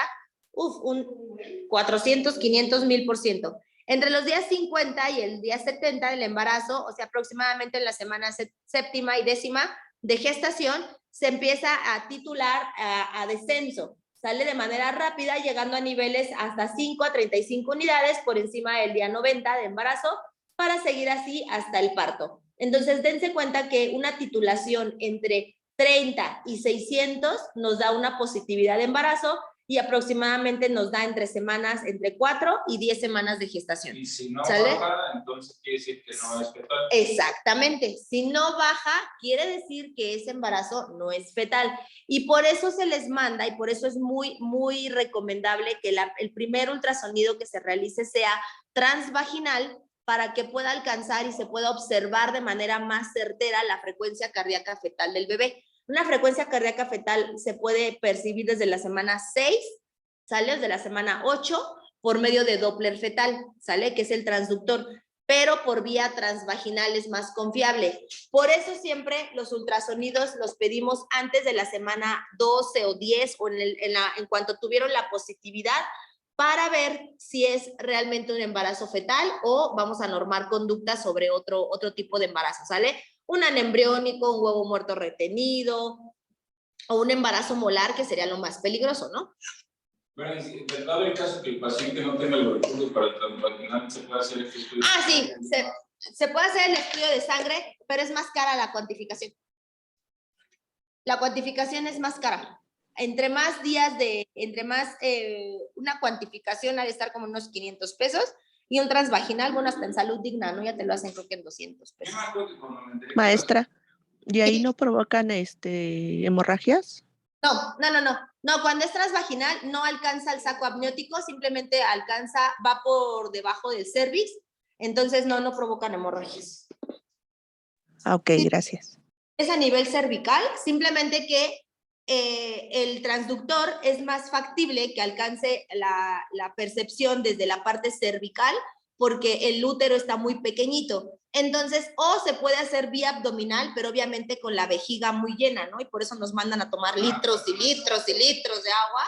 un 400, 500, 1000%. Entre los días 50 y el día 70 del embarazo, o sea, aproximadamente en la semana séptima y décima de gestación, se empieza a titular a descenso. Sale de manera rápida, llegando a niveles hasta 5 a 35 unidades por encima del día 90 de embarazo, para seguir así hasta el parto. Entonces, dense cuenta que una titulación entre 30 y 600 nos da una positividad de embarazo, y aproximadamente nos da entre 4 y 10 semanas de gestación. Y si no ¿Sale? baja, entonces quiere decir que no es fetal. Exactamente. Si no baja, quiere decir que ese embarazo no es fetal. Y por eso se les manda, y por eso es muy, muy recomendable que el primer ultrasonido que se realice sea transvaginal, para que pueda alcanzar y se pueda observar de manera más certera la frecuencia cardíaca fetal del bebé. Una frecuencia cardíaca fetal se puede percibir desde la semana 6, ¿sale? Desde la semana 8, por medio de Doppler fetal, ¿sale? Que es el transductor, pero por vía transvaginal es más confiable. Por eso siempre los ultrasonidos los pedimos antes de la semana 12 o 10, o en cuanto tuvieron la positividad, para ver si es realmente un embarazo fetal o vamos a normar conductas sobre otro tipo de embarazo, ¿sale? Un anembriónico, un huevo muerto retenido, o un embarazo molar, que sería lo más peligroso, ¿no? Bueno, dado el caso que el paciente no tenga los recursos para el transvaginal, ¿se puede hacer este estudio? Ah, sí, se puede hacer el estudio de sangre, pero es más cara la cuantificación. La cuantificación es más cara. Entre más una cuantificación ha de estar como unos 500 pesos, y un transvaginal, bueno, hasta en Salud Digna, ¿no? Ya te lo hacen creo que en 200 pesos. Yo me acuerdo que cuando me enteré que Maestra, ¿y ahí no provocan hemorragias? No, cuando es transvaginal no alcanza el saco amniótico, simplemente va por debajo del cervix, entonces no provocan hemorragias. Ah, ok, Sí, gracias. es a nivel cervical, simplemente que el transductor es más factible que alcance la percepción desde la parte cervical, porque el útero está muy pequeñito. Entonces, o se puede hacer vía abdominal, pero obviamente con la vejiga muy llena, ¿no? Y por eso nos mandan a tomar litros y litros y litros de agua.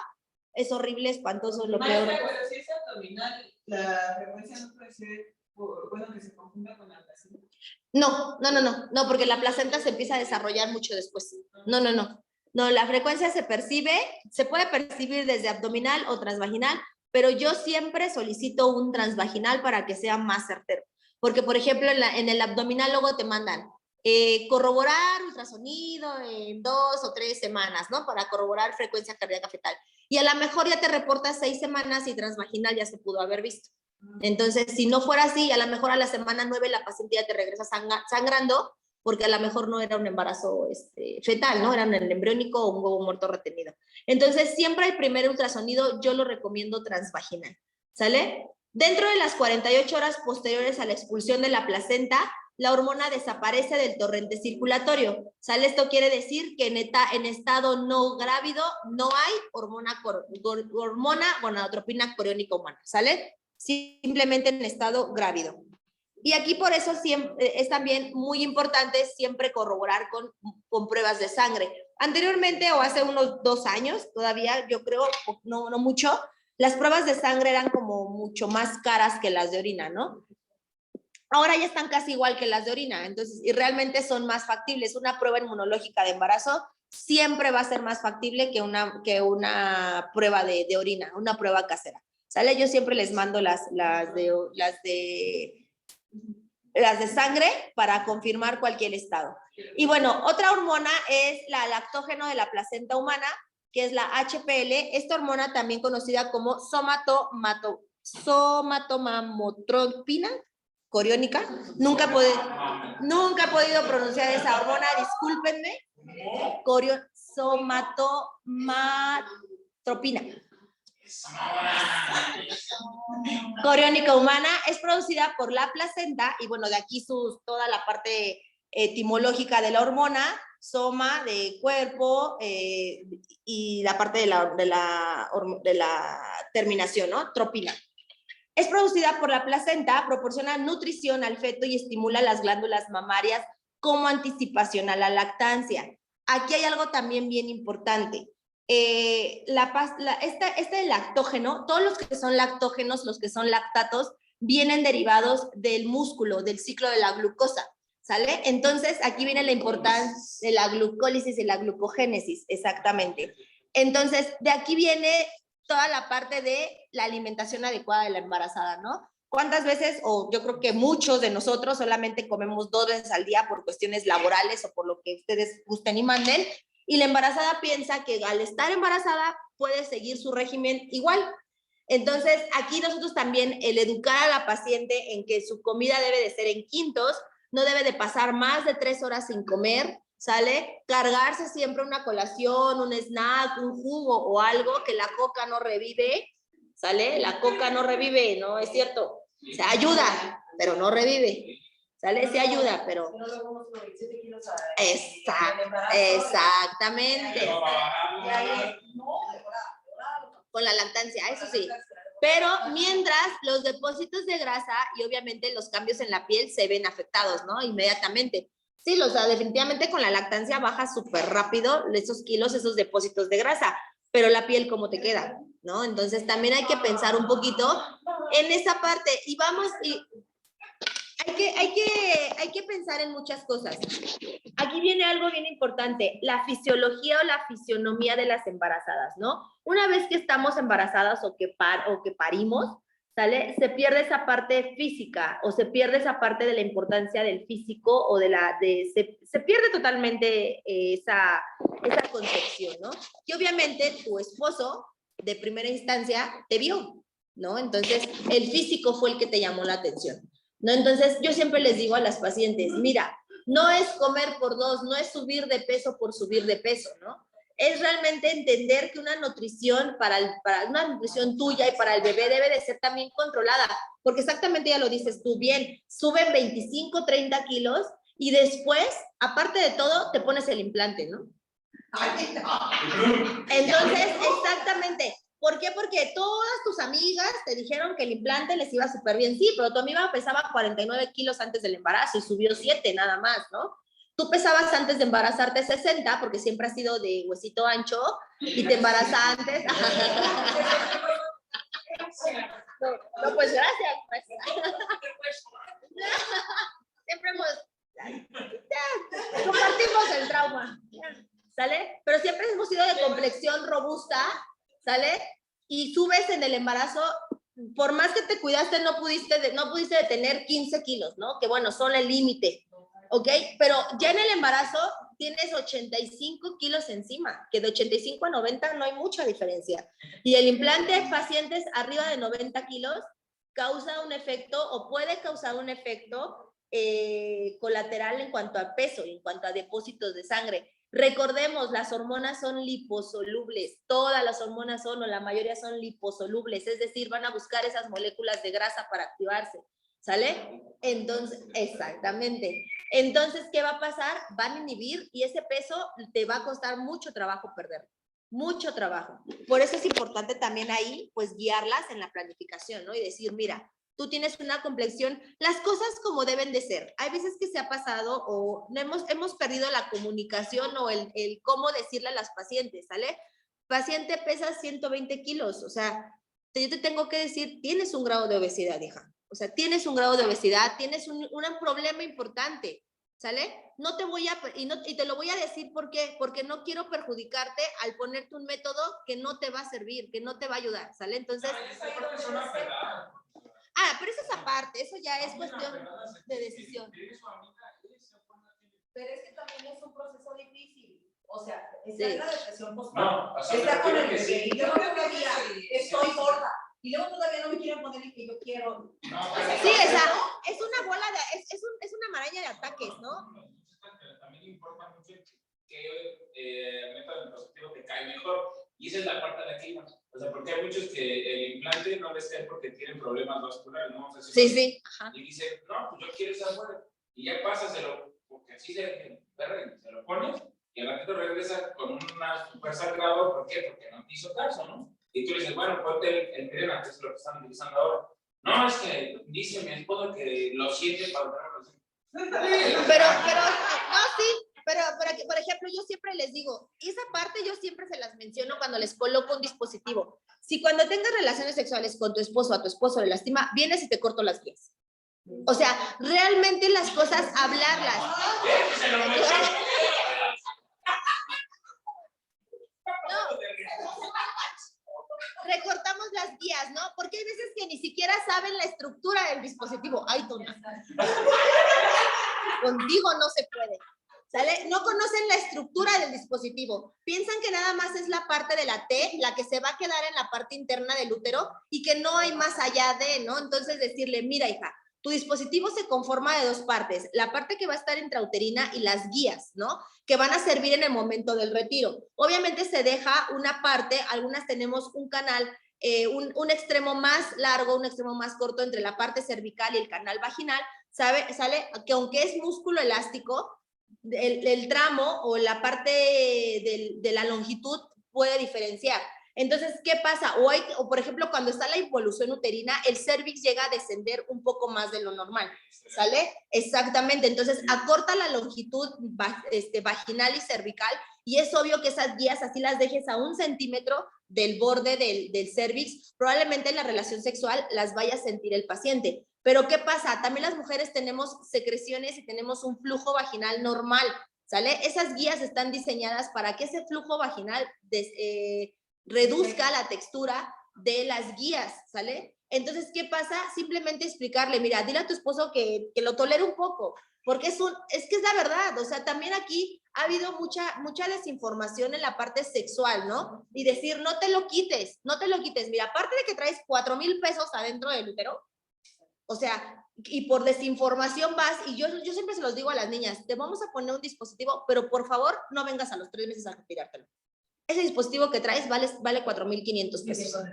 Es horrible, espantoso, lo peor. Pero si es abdominal, la frecuencia no puede ser, bueno, que se confunda con la placenta. No, porque la placenta se empieza a desarrollar mucho después. No, la frecuencia se puede percibir desde abdominal o transvaginal, pero yo siempre solicito un transvaginal para que sea más certero. Porque, por ejemplo, en el abdominal luego te mandan corroborar ultrasonido en 2 o 3 semanas, ¿no? Para corroborar frecuencia cardíaca fetal. Y a lo mejor ya te reportas 6 semanas y transvaginal ya se pudo haber visto. Entonces, si no fuera así, a lo mejor a la semana 9 la paciente ya te regresa sangrando, porque a lo mejor no era un embarazo fetal, ¿no? Era un embriónico o un huevo muerto retenido. Entonces, siempre el primer ultrasonido yo lo recomiendo transvaginal, ¿sale? Dentro de las 48 horas posteriores a la expulsión de la placenta, la hormona desaparece del torrente circulatorio, ¿sale? Esto quiere decir que en estado no grávido no hay hormona gonadotropina coriónica humana, ¿sale? Simplemente en estado grávido. Y aquí por eso siempre, es también muy importante siempre corroborar con pruebas de sangre. Anteriormente, o hace unos 2 años, todavía yo creo, no mucho, las pruebas de sangre eran como mucho más caras que las de orina, ¿no? Ahora ya están casi igual que las de orina, entonces, y realmente son más factibles. Una prueba inmunológica de embarazo siempre va a ser más factible que una prueba de orina, una prueba casera, ¿sale? Yo siempre les mando las de sangre para confirmar cualquier estado. Y bueno, otra hormona es la lactógeno de la placenta humana, que es la HPL. Esta hormona, también conocida como somatomamotropina coriónica. Nunca he podido pronunciar esa hormona, discúlpenme. Somatomatropina coriónica humana, es producida por la placenta, y bueno, de aquí toda la parte etimológica de la hormona, soma de cuerpo, y la parte de la terminación, ¿no? Tropina. Es producida por la placenta, proporciona nutrición al feto y estimula las glándulas mamarias como anticipación a la lactancia. Aquí hay algo también bien importante. este lactógeno, todos los que son lactógenos, los que son lactatos, vienen derivados del músculo, del ciclo de la glucosa, ¿sale? Entonces, aquí viene la importancia de la glucólisis y la glucogénesis, exactamente. Entonces, de aquí viene toda la parte de la alimentación adecuada de la embarazada, ¿no? ¿Cuántas veces, o yo creo que muchos de nosotros solamente comemos 2 veces al día por cuestiones laborales o por lo que ustedes gusten y manden, y la embarazada piensa que al estar embarazada puede seguir su régimen igual? Entonces, aquí nosotros también el educar a la paciente en que su comida debe de ser en quintos, no debe de pasar más de 3 horas sin comer, ¿sale? Cargarse siempre una colación, un snack, un jugo o algo, que la coca no revive, ¿sale? La coca no revive, ¿no? Es cierto. O sea, ayuda, pero no revive. ¿Sale? Sí ayuda, pero... Exactamente. Con la lactancia, eso sí. Pero mientras los depósitos de grasa y obviamente los cambios en la piel se ven afectados, ¿no? Inmediatamente. Sí, o sea, definitivamente con la lactancia baja súper rápido esos kilos, esos depósitos de grasa, pero la piel, ¿cómo te queda? ¿No? Entonces también hay que pensar un poquito en esa parte y vamos, y hay que pensar en muchas cosas. Aquí viene algo bien importante, la fisiología o la fisionomía de las embarazadas, ¿no? Una vez que estamos embarazadas o que parimos, ¿sale? Se pierde esa parte física o se pierde esa parte de la importancia del físico o se pierde totalmente esa concepción, ¿no? Y obviamente tu esposo de primera instancia te vio, ¿no? Entonces el físico fue el que te llamó la atención, ¿no? Entonces yo siempre les digo a las pacientes, mira, no es comer por 2, no es subir de peso por subir de peso, ¿no? Es realmente entender que una nutrición para una nutrición tuya y para el bebé debe de ser también controlada, porque exactamente ya lo dices tú bien, suben 25, 30 kilos y después, aparte de todo, te pones el implante, ¿no? Entonces, exactamente. ¿Por qué? Porque todas tus amigas te dijeron que el implante les iba súper bien. Sí, pero tu amiga pesaba 49 kilos antes del embarazo y subió 7 nada más, ¿no? Tú pesabas antes de embarazarte 60 porque siempre has sido de huesito ancho y te embarazas antes. No, pues gracias. Pues. Siempre compartimos el trauma, ¿sale? Pero siempre hemos sido de complexión robusta, ¿sale? Y subes en el embarazo, por más que te cuidaste, no pudiste detener 15 kilos, ¿no? Que bueno, son el límite, ¿ok? Pero ya en el embarazo tienes 85 kilos encima, que de 85 a 90 no hay mucha diferencia. Y el implante de pacientes arriba de 90 kilos causa un efecto o puede causar un efecto colateral en cuanto a peso, en cuanto a depósitos de sangre. Recordemos, las hormonas son liposolubles, todas las hormonas son, o la mayoría son liposolubles, es decir, van a buscar esas moléculas de grasa para activarse, ¿sale? Entonces, exactamente. Entonces, ¿qué va a pasar? Van a inhibir y ese peso te va a costar mucho trabajo perder, mucho trabajo. Por eso es importante también ahí, pues, guiarlas en la planificación, ¿no? Y decir, mira, tú tienes una complexión, las cosas como deben de ser. Hay veces que se ha pasado o no hemos perdido la comunicación o el cómo decirle a las pacientes, ¿sale? Paciente pesa 120 kilos, o sea, yo te tengo que decir, tienes un grado de obesidad, hija. O sea, tienes un grado de obesidad, tienes un problema importante, ¿sale? No te voy a, y te lo voy a decir ¿por qué? Porque no quiero perjudicarte al ponerte un método que no te va a servir, que no te va a ayudar, ¿sale? Entonces... pero eso es aparte, eso ya es cuestión de decisión. Pero es que también es un proceso difícil. O sea, Sí. está en la depresión postparto. No, o sea, Está con el que sí. bebé. Y yo todavía estoy gorda. Y luego todavía no me quieren poner el que yo quiero. No, Sí, o sea, es una bola de, es una maraña de ataques, ¿no? También importa mucho que método anticonceptivo te cae mejor. Y esa es la parte de la clima. O sea, porque hay muchos que el implante no les cae porque tienen problemas vasculares, ¿no? O sea, Sí. Ajá. Y dicen, no, pues yo quiero esa fuera. Y ya pásaselo, porque así se lo pones y al ratito regresa con una super sangrado. ¿Por qué? Porque no te hizo caso, ¿no? Y tú le dices, bueno, ponte el Mirena, que es lo que están utilizando ahora. No, es que dice mi esposo que lo siente para tenerlo así. Pero, no, sí, pero por ejemplo, yo siempre les digo, esa parte yo siempre se las menciono cuando les coloco un dispositivo. Si cuando tengas relaciones sexuales con tu esposo, a tu esposo le lastima, vienes y te corto las guías. O sea, realmente las cosas, hablarlas. Recortamos las guías, ¿no? Porque hay veces que ni siquiera saben la estructura del dispositivo. Ay, Tona. Contigo no se puede. ¿Sale? No conocen la estructura del dispositivo. Piensan que nada más es la parte de la T, la que se va a quedar en la parte interna del útero y que no hay más allá de, ¿no? Entonces decirle, mira, hija, tu dispositivo se conforma de dos partes, la parte que va a estar intrauterina y las guías, ¿no? Que van a servir en el momento del retiro. Obviamente se deja una parte, algunas tenemos un canal, un extremo más largo, un extremo más corto entre la parte cervical y el canal vaginal, sale que aunque es músculo elástico, el tramo o la parte de la longitud puede diferenciar. Entonces, ¿qué pasa? O por ejemplo, cuando está la involución uterina, el cervix llega a descender un poco más de lo normal, ¿sale? Exactamente, entonces acorta la longitud vaginal y cervical y es obvio que esas guías así las dejes a 1 centímetro del borde del cervix, probablemente en la relación sexual las vaya a sentir el paciente. Pero ¿qué pasa? También las mujeres tenemos secreciones y tenemos un flujo vaginal normal, ¿sale? Esas guías están diseñadas para que ese flujo vaginal reduzca la textura de las guías, ¿sale? Entonces, ¿qué pasa? Simplemente explicarle, mira, dile a tu esposo que lo tolere un poco, porque es que es la verdad, o sea, también aquí ha habido mucha desinformación en la parte sexual, ¿no? Y decir, no te lo quites, mira, aparte de que traes 4,000 pesos adentro del útero, o sea, y por desinformación vas, y yo siempre se los digo a las niñas, te vamos a poner un dispositivo, pero por favor, no vengas a los 3 meses a retirártelo. Ese dispositivo que traes vale 4,500 pesos.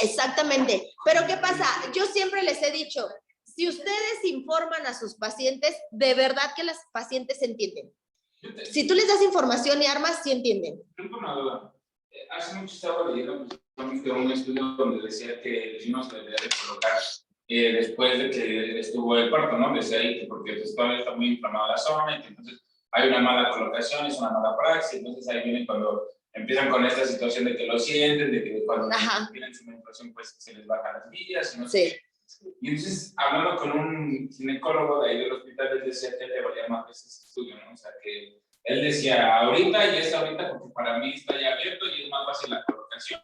Exactamente. Pero ¿qué pasa? Yo siempre les he dicho, si ustedes informan a sus pacientes, de verdad que las pacientes entienden. Si tú les das información y armas, sí entienden. Tengo una duda. Hace mucho estaba leyendo un estudio donde decía que no se debería de colocar después de que estuvo el parto, ¿no? Decía ahí que porque pues, todavía está muy inflamada la zona y que entonces hay una mala colocación, es una mala praxis, entonces ahí vienen cuando empiezan con esta situación de que lo sienten, de que cuando tienen su menstruación pues se les bajan las guías, y no sé qué. Y entonces, hablando con un ginecólogo de ahí del hospital, él decía que le valía más ese estudio, ¿no? O sea, que él decía, ahorita y es ahorita porque para mí está ya abierto y es más fácil la colocación,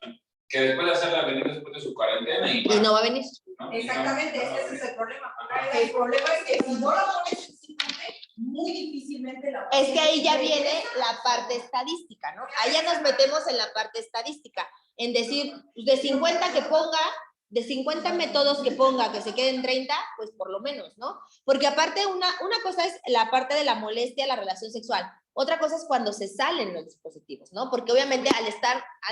que después de hacerla venir después de su cuarentena y no va a venir. ¿no? Exactamente, ese es el problema. El problema es que si no la pones físicamente, muy difícilmente la pones. Es que ahí ya viene la parte estadística, ¿no? Ahí ya nos metemos en la parte estadística, en decir, de 50 que ponga, de 50 métodos que ponga, que se queden 30, pues por lo menos, ¿no? Porque aparte, una cosa es la parte de la molestia, la relación sexual. Otra cosa es cuando se salen los dispositivos, ¿no? Porque obviamente al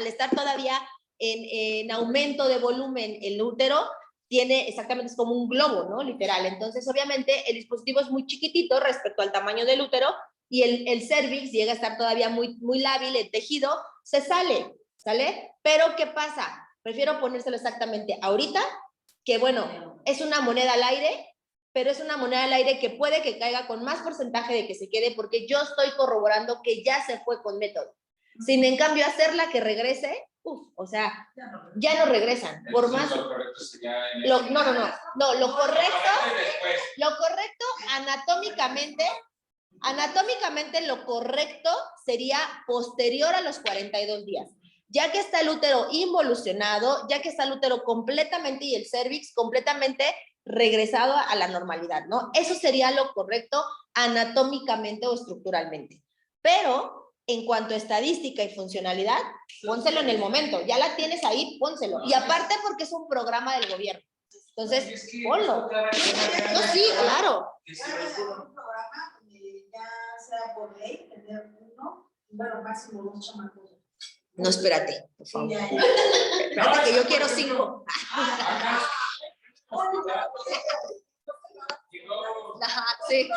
estar todavía en aumento de volumen el útero, tiene exactamente, es como un globo, ¿no? Literal. Entonces, obviamente, el dispositivo es muy chiquitito respecto al tamaño del útero y el cervix llega a estar todavía muy, muy lábil, el tejido se sale, ¿sale? Pero, ¿qué pasa? Prefiero ponérselo exactamente ahorita, que bueno, es una moneda al aire, pero es una moneda al aire que puede que caiga con más porcentaje de que se quede, porque yo estoy corroborando que ya se fue con método. Sin en cambio hacerla que regrese, o sea, ya no regresan. Por más. Lo correcto sería No, lo correcto anatómicamente lo correcto sería posterior a los 42 días. Ya que está el útero involucionado, ya que está el útero completamente y el cervix completamente regresado a la normalidad, ¿no? Eso sería lo correcto anatómicamente o estructuralmente. Pero en cuanto a estadística y funcionalidad, pónselo en el momento. Ya la tienes ahí, pónselo. Y aparte porque es un programa del gobierno. Entonces, ponlo. No, sí, claro. Un programa donde ya sea por ley, tener uno, bueno, máximo 2 chamacos. No, espérate, por favor. Espérate que yo quiero 5. Ajá, sí.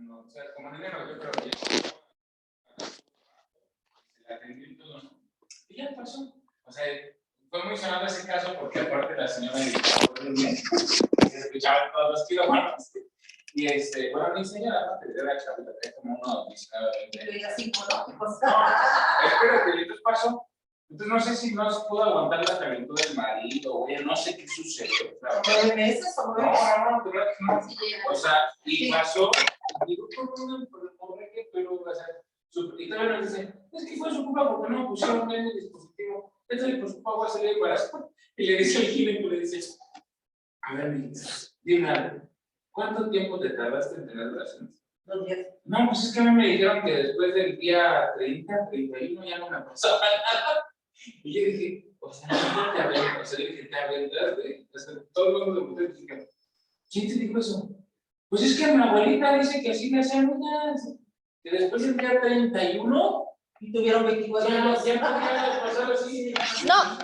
O sea, como en enero, yo creo que se la atendió y todo, ¿no? Y ya pasó. O sea, fue muy sonado ese caso porque aparte la señora se se escuchaban todos los quirófanos. Y bueno, mi señora, ¿no? Era chavita, tenía como unos 19, 20. Yo ya 5, ¿no? No, espérate, entonces pasó. Entonces no sé si no se pudo aguantar la calentura del marido, o ella, no sé qué sucedió. Claro. 9 meses o 9 meses. No, de verdad que no. O sea, y pasó, digo, pero, o sea, y todavía nos dicen, es que fue su culpa porque no pusieron en el dispositivo. Entonces, por su culpa voy a salir embarazo. Y le dice al ginecólogo, le dice, a ver, dime algo, ¿cuánto tiempo te tardaste en tener relaciones? 2 días. No, pues es que a mí me dijeron que después del día 30, 31 ya no me pasaba nada. Y yo dije, o sea, no te aventas, o sea, yo dije, te aventas, güey. O sea, todo el mundo de mujeres dije, ¿quién te dijo eso? Pues es que mi abuelita dice que así le hacían ellas, que después del día 31, Y tuvieron 24 años. ya podía pasar así. No.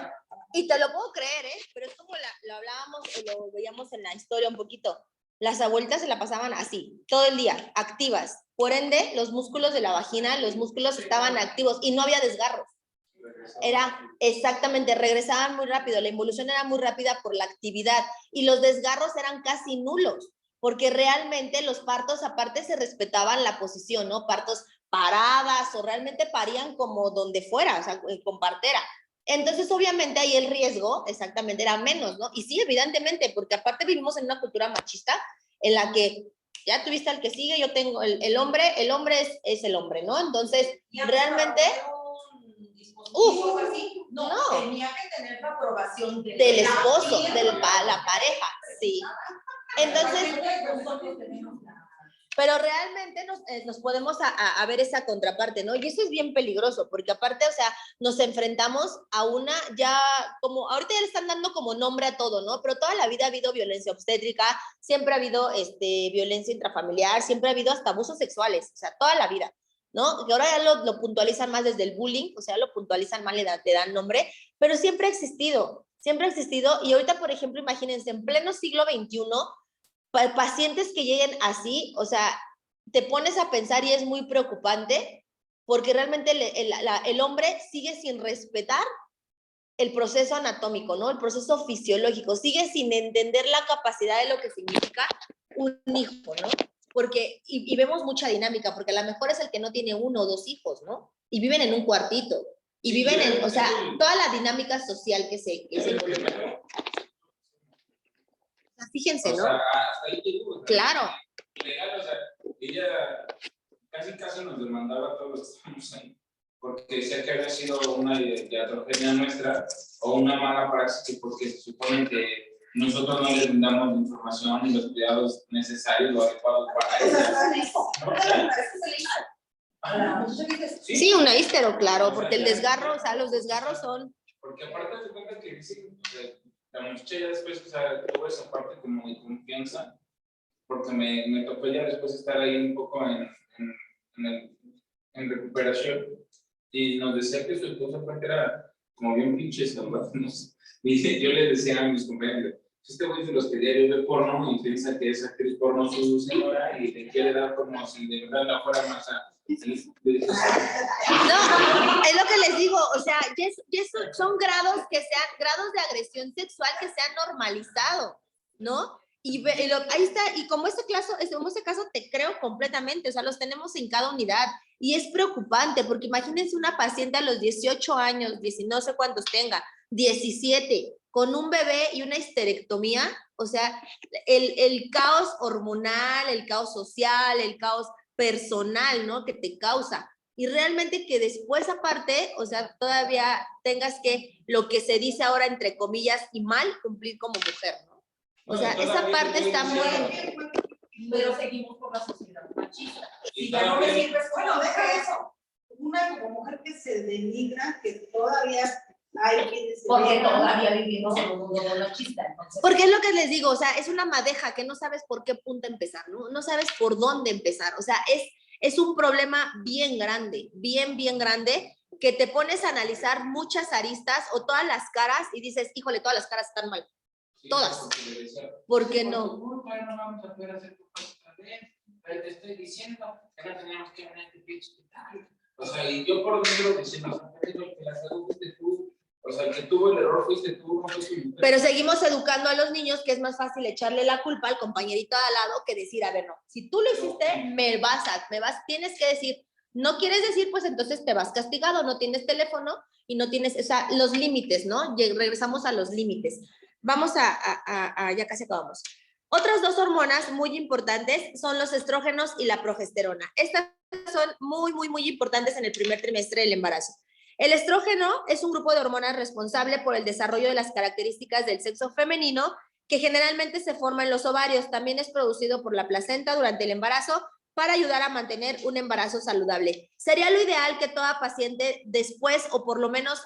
Y te lo puedo creer, ¿eh? Pero es como lo hablábamos, lo veíamos en la historia un poquito. Las abuelitas se la pasaban así, todo el día, activas. Por ende, los músculos de la vagina, los músculos estaban activos y no había desgarros. Era exactamente, regresaban muy rápido, la involución era muy rápida por la actividad y los desgarros eran casi nulos, porque realmente los partos aparte se respetaban la posición, ¿no? Partos paradas o realmente parían como donde fuera, o sea, con partera. Entonces, obviamente, ahí el riesgo exactamente era menos, ¿no? Y sí, evidentemente, porque aparte vivimos en una cultura machista en la que ya tuviste al que sigue, yo tengo el hombre es el hombre, ¿no? Entonces, realmente... Así, no, No. tenía que tener la aprobación del esposo, de la pareja, sí. Entonces, pero realmente nos podemos a ver esa contraparte, ¿no? Y eso es bien peligroso, porque aparte, o sea, nos enfrentamos a una ya, como, ahorita ya le están dando como nombre a todo, ¿no? Pero toda la vida ha habido violencia obstétrica, siempre ha habido violencia intrafamiliar, siempre ha habido hasta abusos sexuales, o sea, toda la vida, ¿no? Que ahora ya lo puntualizan más desde el bullying, o sea, lo puntualizan más, le dan nombre, pero siempre ha existido, y ahorita, por ejemplo, imagínense, en pleno siglo XXI, pacientes que lleguen así, o sea, te pones a pensar y es muy preocupante porque realmente el hombre sigue sin respetar el proceso anatómico, ¿no? El proceso fisiológico, sigue sin entender la capacidad de lo que significa un hijo, ¿no? Porque, y vemos mucha dinámica, porque a lo mejor es el que no tiene 1 o 2 hijos, ¿no? Y viven en un cuartito, y viven en, o sea, toda la dinámica social que se involucra. Fíjense, ¿no? O sea, hasta ahí llegó. O sea, claro. Legal, o sea, ella casi nos demandaba a todos los que estamos ahí, porque decía que había sido una iatrogenia nuestra o una mala praxis, porque se supone que nosotros no les brindamos la información ni los cuidados necesarios o adecuados para ella. Sí, una hístero, claro, porque el desgarro, o sea, los desgarros son... Porque aparte te cuenta que dicen, o sea, la muchacha ya después, o sea, tuvo esa parte como de confianza, porque me tocó ya después estar ahí un poco en recuperación, y nos decía que su esposa aparte era como bien pinche salvaje, y yo les decía a mis compañeros, este güey de los que diario ve porno y piensa que es actriz porno su señora y le quiere dar como si de verdad la fuera más a... No, es lo que les digo, o sea, son grados grados de agresión sexual que se han normalizado, ¿no? Ahí está, y como este caso te creo completamente, o sea, los tenemos en cada unidad, y es preocupante, porque imagínense una paciente a los 18 años, no sé cuántos tenga, 17, con un bebé y una histerectomía, o sea, el caos hormonal, el caos social, el caos personal, ¿no? Que te causa. Y realmente que después aparte, o sea, todavía tengas que, lo que se dice ahora entre comillas y mal, cumplir como mujer, ¿no? O sea, esa parte está muy... Pero seguimos por la sociedad machista. Y ya no me sirves, Bueno, deja eso. Una como mujer que se denigra, que todavía hay quienes... Porque todavía vivimos en un mundo machista. Entonces... Porque es lo que les digo, o sea, es una madeja que no sabes por qué punto empezar, ¿no? No sabes por dónde empezar, o sea, es un problema bien grande, bien grande, que te pones a analizar muchas aristas o todas las caras y dices, híjole, todas las caras están mal. Todas. ¿Por qué no? No vamos a poder hacer tu cosa otra vez. Pero te estoy diciendo que no tenemos que venir a este pinche hospital. O sea, y yo por dentro diciendo, o sea, que la salud es de tú. O O sea, el que tuvo el error fuiste tú, no fue su mujer. Pero seguimos educando a los niños que es más fácil echarle la culpa al compañerito de al lado que decir, a ver, no, si tú lo hiciste, tienes que decir, no quieres decir, pues entonces te vas castigado, no tienes teléfono y no tienes, o sea, los límites, ¿no? Regresamos a los límites. Vamos ya casi acabamos. Otras dos hormonas muy importantes son los estrógenos y la progesterona. Estas son muy, muy, muy importantes en el primer trimestre del embarazo. El estrógeno es un grupo de hormonas responsable por el desarrollo de las características del sexo femenino que generalmente se forma en los ovarios. También es producido por la placenta durante el embarazo para ayudar a mantener un embarazo saludable. Sería lo ideal que toda paciente después o por lo menos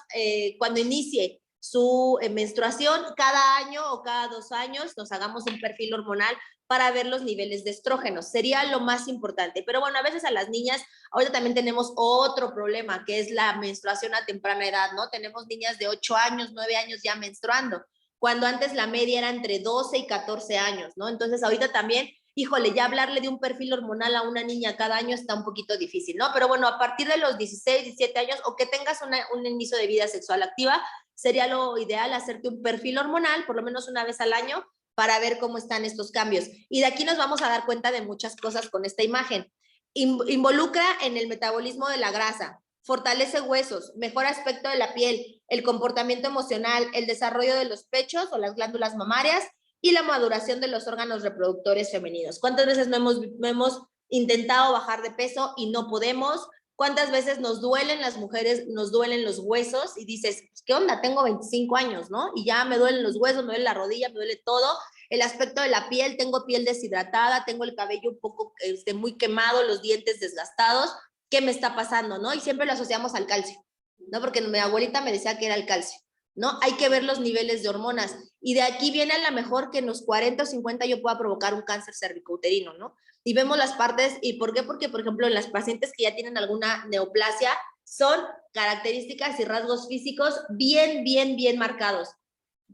cuando inicie su menstruación, cada año o cada 2 años nos hagamos un perfil hormonal para ver los niveles de estrógenos. Sería lo más importante. Pero bueno, a veces a las niñas, ahorita también tenemos otro problema, que es la menstruación a temprana edad, ¿no? Tenemos niñas de 8 años, 9 años ya menstruando, cuando antes la media era entre 12 y 14 años, ¿no? Entonces ahorita también, híjole, ya hablarle de un perfil hormonal a una niña cada año está un poquito difícil, ¿no? Pero bueno, a partir de los 16, 17 años o que tengas un inicio de vida sexual activa, sería lo ideal hacerte un perfil hormonal, por lo menos una vez al año, para ver cómo están estos cambios. Y de aquí nos vamos a dar cuenta de muchas cosas con esta imagen. Involucra en el metabolismo de la grasa, fortalece huesos, mejora aspecto de la piel, el comportamiento emocional, el desarrollo de los pechos o las glándulas mamarias y la maduración de los órganos reproductores femeninos. ¿Cuántas veces no hemos intentado bajar de peso y no podemos? ¿Cuántas veces nos duelen las mujeres, nos duelen los huesos y dices, ¿qué onda? Tengo 25 años, ¿no? Y ya me duelen los huesos, me duele la rodilla, me duele todo. El aspecto de la piel, tengo piel deshidratada, tengo el cabello un poco muy quemado, los dientes desgastados. ¿Qué me está pasando, no? Y siempre lo asociamos al calcio, ¿no? Porque mi abuelita me decía que era el calcio, ¿no? Hay que ver los niveles de hormonas. Y de aquí viene a la mejor que en los 40 o 50 yo pueda provocar un cáncer cervicouterino, ¿no? Y vemos las partes, ¿y por qué? Porque, por ejemplo, en las pacientes que ya tienen alguna neoplasia, son características y rasgos físicos bien, bien, bien marcados.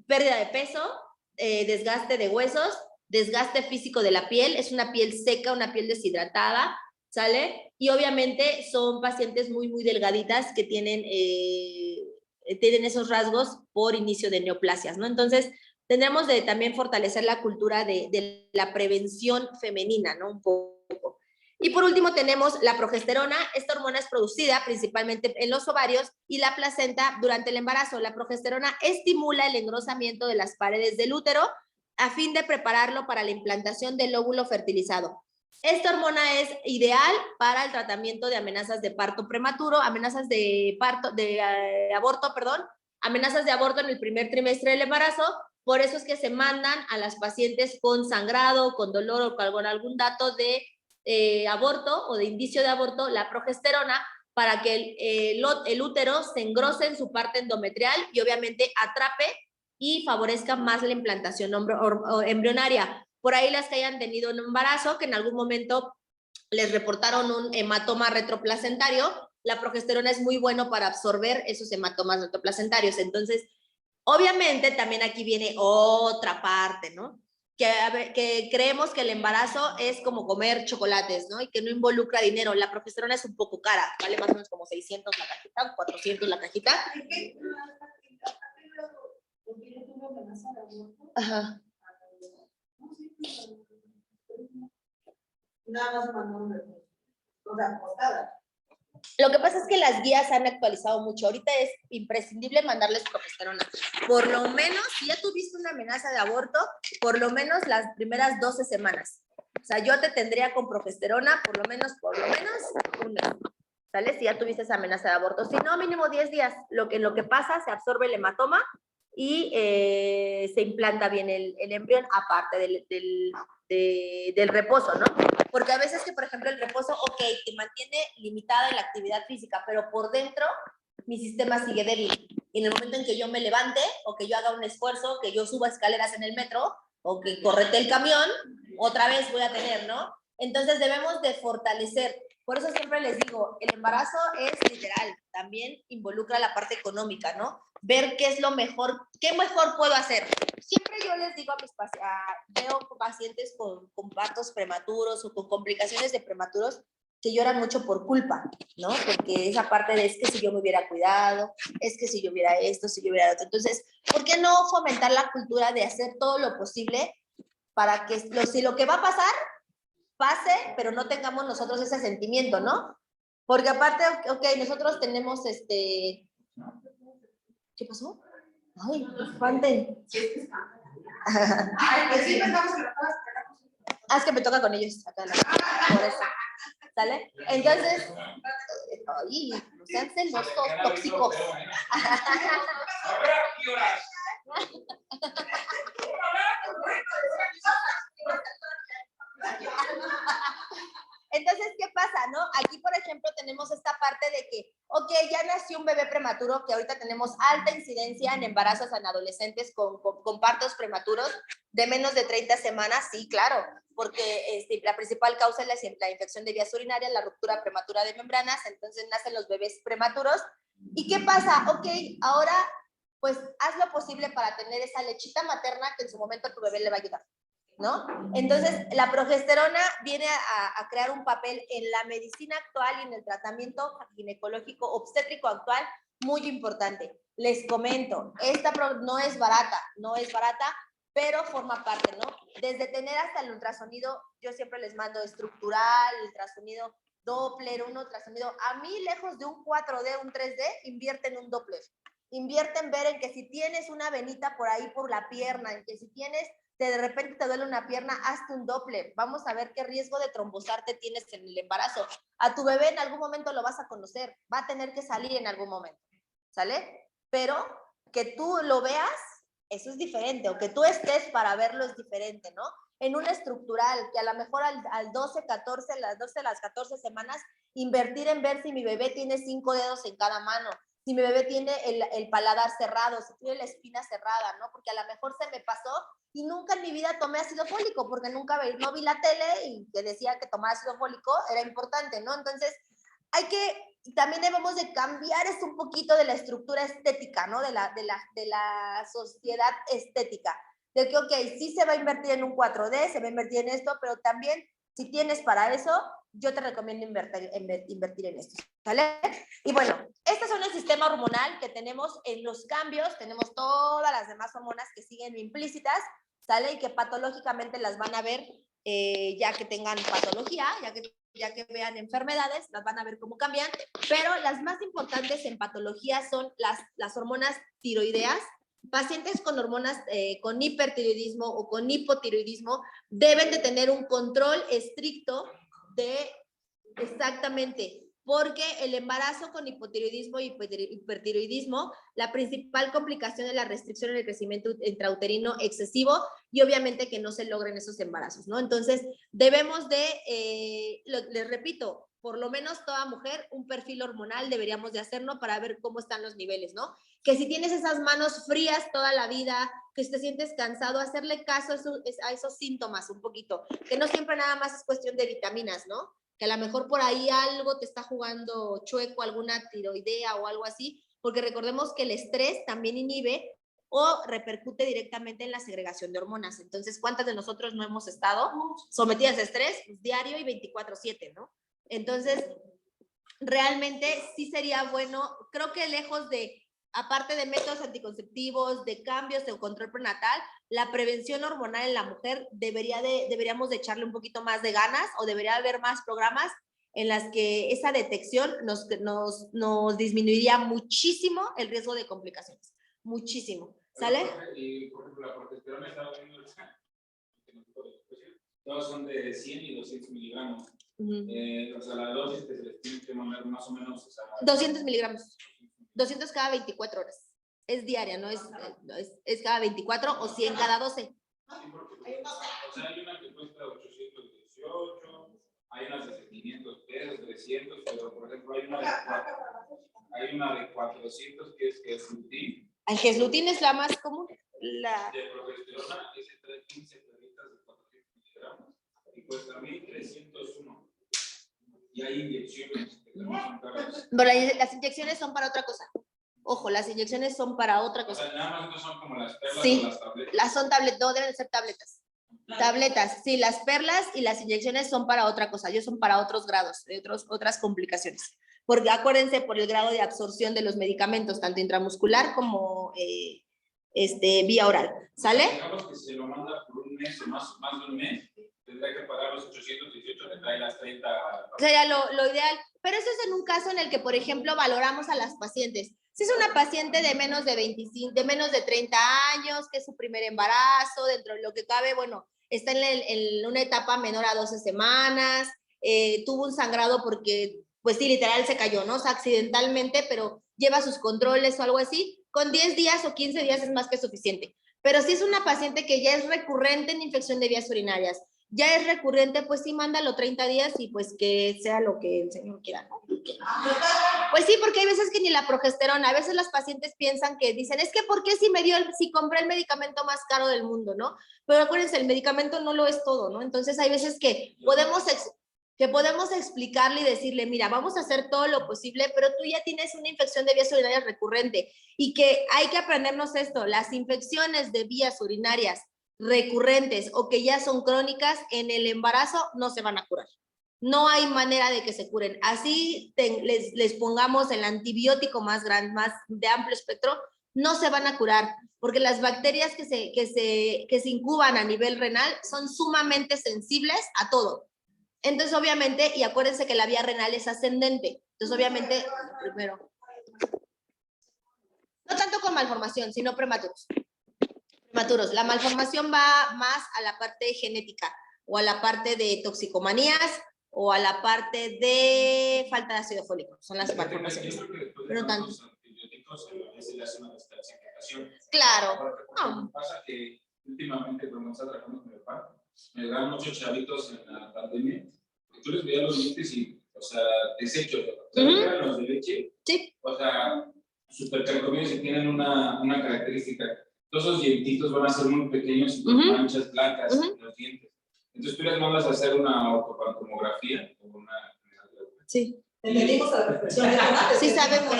Pérdida de peso, desgaste de huesos, desgaste físico de la piel, es una piel seca, una piel deshidratada, ¿sale? Y obviamente son pacientes muy, muy delgaditas que tienen esos rasgos por inicio de neoplasias, ¿no? Entonces, tendremos de también fortalecer la cultura de la prevención femenina, ¿no? Un poco. Y por último tenemos la progesterona. Esta hormona es producida principalmente en los ovarios y la placenta durante el embarazo. La progesterona estimula el engrosamiento de las paredes del útero a fin de prepararlo para la implantación del óvulo fertilizado. Esta hormona es ideal para el tratamiento de amenazas de parto prematuro, amenazas de aborto, perdón, amenazas de aborto en el primer trimestre del embarazo. Por eso es que se mandan a las pacientes con sangrado, con dolor o con algún dato de aborto o de indicio de aborto, la progesterona, para que el útero se engrose en su parte endometrial y obviamente atrape y favorezca más la implantación embrionaria. Por ahí las que hayan tenido un embarazo, que en algún momento les reportaron un hematoma retroplacentario, la progesterona es muy bueno para absorber esos hematomas retroplacentarios. Entonces, obviamente también aquí viene otra parte, ¿no? Que creemos que el embarazo es como comer chocolates, ¿no? Y que no involucra dinero. La progesterona es un poco cara, vale más o menos como 600 la cajita, 400 la cajita. Ajá. Nada más mandó una postada. Lo que pasa es que las guías han actualizado mucho. Ahorita es imprescindible mandarles progesterona. Por lo menos, si ya tuviste una amenaza de aborto, por lo menos las primeras 12 semanas. O sea, yo te tendría con progesterona por lo menos un mes. ¿Sale? Si ya tuviste esa amenaza de aborto. Si no, mínimo 10 días. Lo que pasa, se absorbe el hematoma y se implanta bien el embrión, aparte del reposo, ¿no? Porque a veces que, por ejemplo, el reposo, ok, te mantiene limitada en la actividad física, pero por dentro mi sistema sigue débil. Y en el momento en que yo me levante, o que yo haga un esfuerzo, que yo suba escaleras en el metro, o que correte el camión, otra vez voy a tener, ¿no? Entonces debemos de fortalecer. Por eso siempre les digo, el embarazo es literal, también involucra la parte económica, ¿no? Ver qué es lo mejor, qué mejor puedo hacer. Siempre yo les digo a mis pacientes, veo pacientes con partos prematuros o con complicaciones de prematuros, que lloran mucho por culpa, ¿no? Porque esa parte de es que si yo me hubiera cuidado, es que si yo hubiera esto, si yo hubiera otro. Entonces, ¿por qué no fomentar la cultura de hacer todo lo posible para que si lo que va a pasar, pase, pero no tengamos nosotros ese sentimiento, ¿no? Porque aparte, ok, nosotros tenemos ¿qué pasó? Ay, no espanten. Ay, pues sí, pensamos que lo estabas esperando. Ah, es que me toca con ellos acá, ¿no? Por eso. ¿Sale? Entonces, ay, no sean celosos, tóxicos. Ahora, ¿qué horas? Entonces, ¿qué pasa, no? Aquí, por ejemplo, tenemos esta parte de que, ok, ya nació un bebé prematuro, que ahorita tenemos alta incidencia en embarazos en adolescentes con partos prematuros de menos de 30 semanas, sí, claro, porque la principal causa es la infección de vías urinarias, la ruptura prematura de membranas, entonces nacen los bebés prematuros. ¿Y qué pasa? Ok, ahora, pues, haz lo posible para tener esa lechita materna que en su momento tu bebé le va a ayudar, ¿no? Entonces, la progesterona viene a crear un papel en la medicina actual y en el tratamiento ginecológico obstétrico actual muy importante. Les comento, esta no es barata, pero forma parte, ¿no? Desde tener hasta el ultrasonido, yo siempre les mando estructural, ultrasonido Doppler, un ultrasonido. A mí, lejos de un 4D, un 3D, invierten un Doppler. Invierten ver en que si tienes una venita por ahí por la pierna, en que si tienes de repente te duele una pierna, hazte un Doppler. Vamos a ver qué riesgo de trombosarte tienes en el embarazo. A tu bebé en algún momento lo vas a conocer, va a tener que salir en algún momento, ¿sale? Pero que tú lo veas, eso es diferente, o que tú estés para verlo es diferente, ¿no? En una estructural, que a lo mejor al 12, 14, las 12, las 14 semanas, invertir en ver si mi bebé tiene 5 dedos en cada mano, si mi bebé tiene el paladar cerrado, si tiene la espina cerrada, ¿no? Porque a lo mejor se me pasó y nunca en mi vida tomé ácido fólico, porque nunca no vi la tele y que decía que tomar ácido fólico era importante, ¿no? Entonces, también debemos de cambiar un poquito de la estructura estética, ¿no? De la sociedad estética. De que, ok, sí se va a invertir en un 4D, se va a invertir en esto, pero también, si tienes para eso, yo te recomiendo invertir en esto, ¿vale? Y bueno, este son el sistema hormonal que tenemos en los cambios, tenemos todas las demás hormonas que siguen implícitas, ¿sale? Y que patológicamente las van a ver ya que tengan patología, ya que vean enfermedades, las van a ver cómo cambian, pero las más importantes en patología son las hormonas tiroideas. Pacientes con hormonas, con hipertiroidismo o con hipotiroidismo, deben de tener un control estricto exactamente, porque el embarazo con hipotiroidismo y hipertiroidismo, la principal complicación es la restricción en el crecimiento intrauterino excesivo y obviamente que no se logren esos embarazos, ¿no? Entonces, debemos de, les repito, por lo menos toda mujer, un perfil hormonal deberíamos de hacerlo para ver cómo están los niveles, ¿no? Que si tienes esas manos frías toda la vida, que si te sientes cansado, hacerle caso a esos síntomas un poquito, que no siempre nada más es cuestión de vitaminas, ¿no? Que a lo mejor por ahí algo te está jugando chueco, alguna tiroidea o algo así, porque recordemos que el estrés también inhibe o repercute directamente en la segregación de hormonas. Entonces, ¿cuántas de nosotros no hemos estado sometidas a estrés diario y 24/7, ¿no? Entonces, realmente sí sería bueno, creo que lejos de, aparte de métodos anticonceptivos, de cambios de control prenatal, la prevención hormonal en la mujer deberíamos de echarle un poquito más de ganas o debería haber más programas en las que esa detección nos disminuiría muchísimo el riesgo de complicaciones. Muchísimo. ¿Sale? Y por ejemplo, la progesterona estaba viendo todos son de 100 y 200 miligramos. O sea, la dosis que se les tiene que mandar más o menos. O sea, 200 miligramos. 200 cada 24 horas. Es diaria, no es cada 24 o 100 cada 12. Sí, porque, o sea, hay una que cuesta 818, hay unas de 500 pesos, 300, pero por ejemplo hay una de 400 que es Geslutin. El Geslutin es la más común. De progesterona es entre 15 perritas de 400 miligramos y cuesta 1,301. Y hay inyecciones que también son caras. Pero las inyecciones son para otra cosa. Ojo, las inyecciones son para otra cosa. O sea, nada más no son como las perlas sí, o las tabletas. Las son tabletas, no deben ser tabletas. Tabletas, sí, las perlas y las inyecciones son para otra cosa, ellos son para otros grados, de otras complicaciones. Porque acuérdense por el grado de absorción de los medicamentos, tanto intramuscular como vía oral. ¿Sale? Digamos que se lo manda por un mes o más de un mes, tendrá que pagar los 818, le trae las 30. Sería lo ideal. Pero eso es en un caso en el que, por ejemplo, valoramos a las pacientes. Si es una paciente de menos de 25, de menos de 30 años, que es su primer embarazo, dentro de lo que cabe, bueno, está en una etapa menor a 12 semanas, tuvo un sangrado porque, pues sí, literal se cayó, ¿no? O sea, accidentalmente, pero lleva sus controles o algo así, con 10 días o 15 días es más que suficiente. Pero si es una paciente que ya es recurrente en infección de vías urinarias, ya es recurrente, pues sí, mándalo 30 días y pues que sea lo que el señor quiera, ¿no? Pues sí, porque hay veces que ni la progesterona, a veces las pacientes piensan que dicen, es que ¿por qué si compré el medicamento más caro del mundo, ¿no? Pero acuérdense, el medicamento no lo es todo, ¿no? Entonces hay veces que podemos explicarle y decirle, mira, vamos a hacer todo lo posible, pero tú ya tienes una infección de vías urinarias recurrente y que hay que aprendernos esto, las infecciones de vías urinarias recurrentes o que ya son crónicas en el embarazo no se van a curar. No hay manera de que se curen. Así les pongamos el antibiótico más grande, más de amplio espectro, no se van a curar, porque las bacterias que se incuban a nivel renal son sumamente sensibles a todo. Entonces, obviamente, y acuérdense que la vía renal es ascendente. Entonces, obviamente, primero. No tanto con malformación, sino prematuros. Prematuros. La malformación va más a la parte genética o a la parte de toxicomanías o a la parte de falta de ácido fólico. Son las malformaciones. Pero tanto. Los antibióticos a veces le hacen una descalcificación. Claro. No. Pasa que últimamente cuando está trabajando con mi papá, me dan muchos chavitos en la pandemia, y tú les veías los dientes y, o sea, desechos, o sea, eran los de leche, Sí. o sea, súper carcomidos y tienen una característica. Todos esos dientitos van a ser muy pequeños y con manchas blancas en los dientes. Entonces tú les mandas a hacer una ortopantomografía o una... Sí. Entendimos a la perfección. Sí sabemos.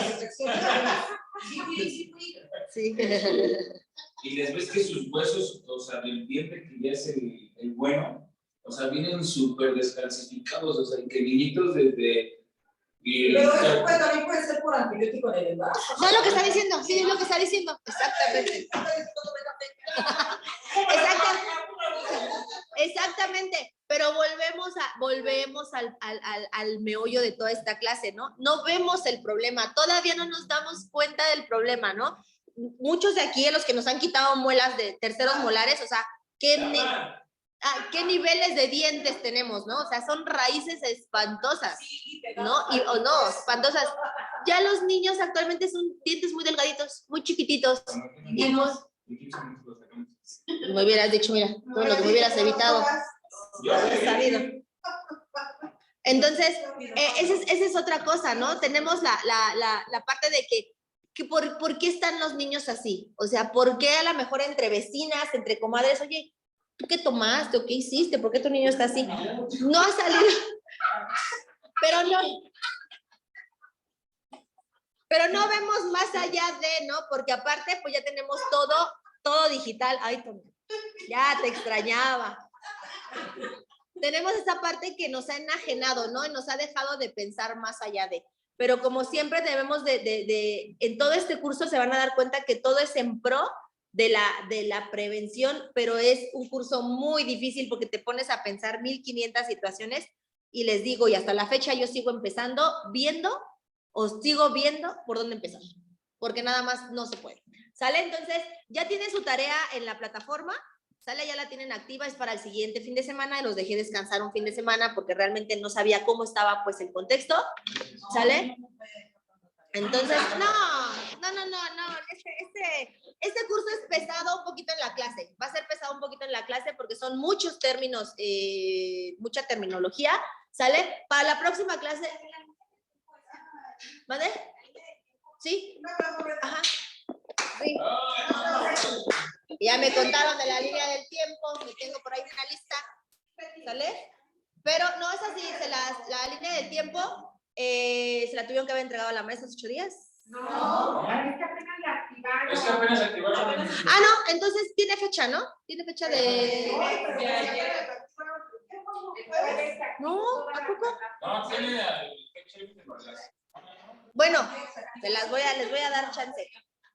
Sí. Y les ves que sus huesos, o sea, del diente que ya es el bueno, o sea, vienen súper descalcificados, o sea, que niñitos desde... Pero eso también puede ser por antibiótico en el embarazo. No es lo que está diciendo, sí, es lo que está diciendo. Exactamente. Exactamente. Pero volvemos al meollo de toda esta clase, ¿no? No vemos el problema, todavía no nos damos cuenta del problema, ¿no? Muchos de aquí, los que nos han quitado muelas de terceros molares, o sea, ¿qué niveles de dientes tenemos, no? O sea, son raíces espantosas, ¿no? Espantosas. Ya los niños actualmente son dientes muy delgaditos, muy chiquititos. Y me hubieras dicho, mira, todo lo que me hubieras evitado. Sabido. Entonces, esa es otra cosa, ¿no? Tenemos la parte de que ¿por qué están los niños así? O sea, ¿por qué a lo mejor entre vecinas, entre comadres, oye, ¿tú qué tomaste o qué hiciste? ¿Por qué tu niño está así? No ha salido, pero no vemos más allá de, ¿no? Porque aparte, pues ya tenemos todo digital. Ay, Tommy, ya te extrañaba. Tenemos esa parte que nos ha enajenado, ¿no? Y nos ha dejado de pensar más allá de. Pero como siempre debemos en todo este curso se van a dar cuenta que todo es en pro de la prevención, pero es un curso muy difícil porque te pones a pensar 1500 situaciones y les digo, y hasta la fecha yo sigo viendo por dónde empezar, porque nada más no se puede. ¿Sale? Entonces, ya tienen su tarea en la plataforma, ¿sale? Ya la tienen activa, es para el siguiente fin de semana, y los dejé descansar un fin de semana porque realmente no sabía cómo estaba pues el contexto, ¿sale? Entonces, no, este curso es pesado un poquito en la clase, va a ser pesado un poquito en la clase porque son muchos términos, mucha terminología, ¿sale? Para la próxima clase, ¿vale? ¿Sí? Ajá. Sí. Ya me contaron de la línea del tiempo, me tengo por ahí una lista, ¿sale? Pero no es así, la línea del tiempo se la tuvieron que haber entregado a la maestra hace 8 días. No, es que apenas la Es que apenas activaron. Ah, no, entonces tiene fecha, ¿no? Tiene fecha de... No, ¿a poco? No, tiene fecha límite para las. Bueno, les voy a dar chance.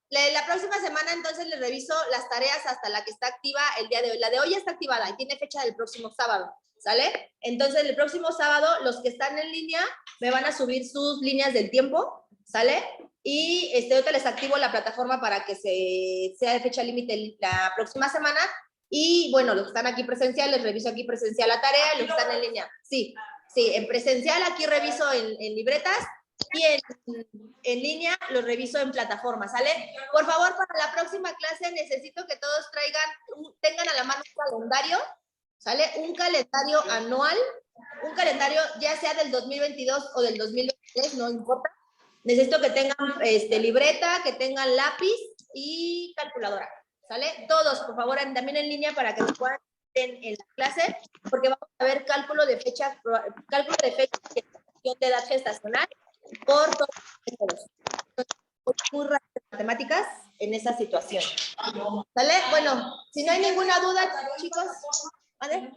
La próxima semana entonces les reviso las tareas hasta la que está activa el día de hoy. La de hoy ya está activada y tiene fecha del próximo sábado, ¿sale? Entonces el próximo sábado los que están en línea me van a subir sus líneas del tiempo, ¿sale? Y ahorita les activo la plataforma para que sea de fecha límite la próxima semana. Y bueno, los que están aquí presencial, les reviso aquí presencial la tarea, y los que están en línea. Sí, en presencial aquí reviso en libretas y en línea los reviso en plataforma, ¿sale? Por favor, para la próxima clase necesito que todos tengan a la mano un calendario, ¿sale? Un calendario anual, un calendario ya sea del 2022 o del 2023, no importa. Necesito que tengan libreta, que tengan lápiz y calculadora, ¿sale? Todos, por favor, también en línea para que se puedan en la clase, porque vamos a ver cálculo de fecha de edad gestacional por todos muy rápidas matemáticas en esa situación. ¿Sale? Bueno, si no hay ninguna duda, chicos, ¿vale?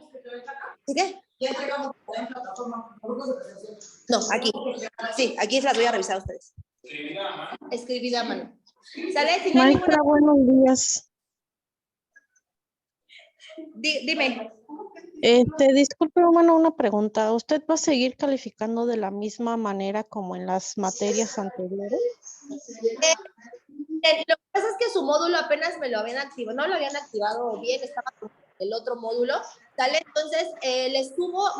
¿Sigue? No, aquí. Sí, aquí las voy a revisar a ustedes. Escribida a mano. ¿Sale? Si no hay Maestra, ninguna... buenos días. Dime. Disculpe, bueno, una pregunta. ¿Usted va a seguir calificando de la misma manera como en las materias anteriores? Lo que pasa es que su módulo apenas me lo habían activado, no lo habían activado bien, estaba con el otro módulo, ¿sale? Entonces,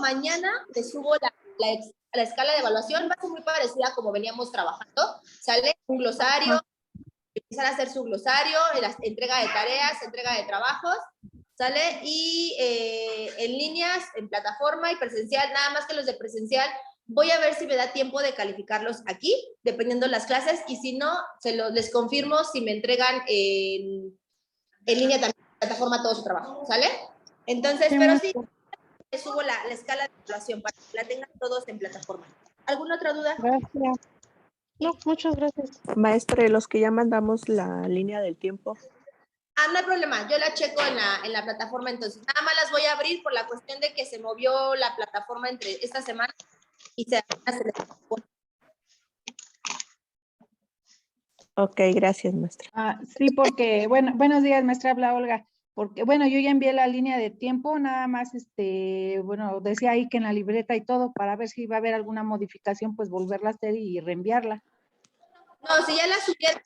mañana les subo la escala de evaluación, va a ser muy parecida como veníamos trabajando, ¿sale? Un glosario, empezar a hacer su glosario, la entrega de tareas, entrega de trabajos, ¿sale? Y en líneas, en plataforma y presencial, nada más que los de presencial, voy a ver si me da tiempo de calificarlos aquí, dependiendo de las clases, y si no, les confirmo si me entregan en línea también, en plataforma, todo su trabajo, ¿sale? Entonces, pero sí, les subo la escala de evaluación para que la tengan todos en plataforma. ¿Alguna otra duda? Gracias. No, muchas gracias. Maestra, los que ya mandamos la línea del tiempo. No hay problema, yo la checo en la plataforma, entonces nada más las voy a abrir por la cuestión de que se movió la plataforma entre esta semana y se Ok, gracias, maestra. Sí, porque, bueno, buenos días, maestra, habla Olga. Porque, bueno, yo ya envié la línea de tiempo, nada más, bueno, decía ahí que en la libreta y todo, para ver si va a haber alguna modificación, pues volverla a hacer y reenviarla. No, si ya la subieron,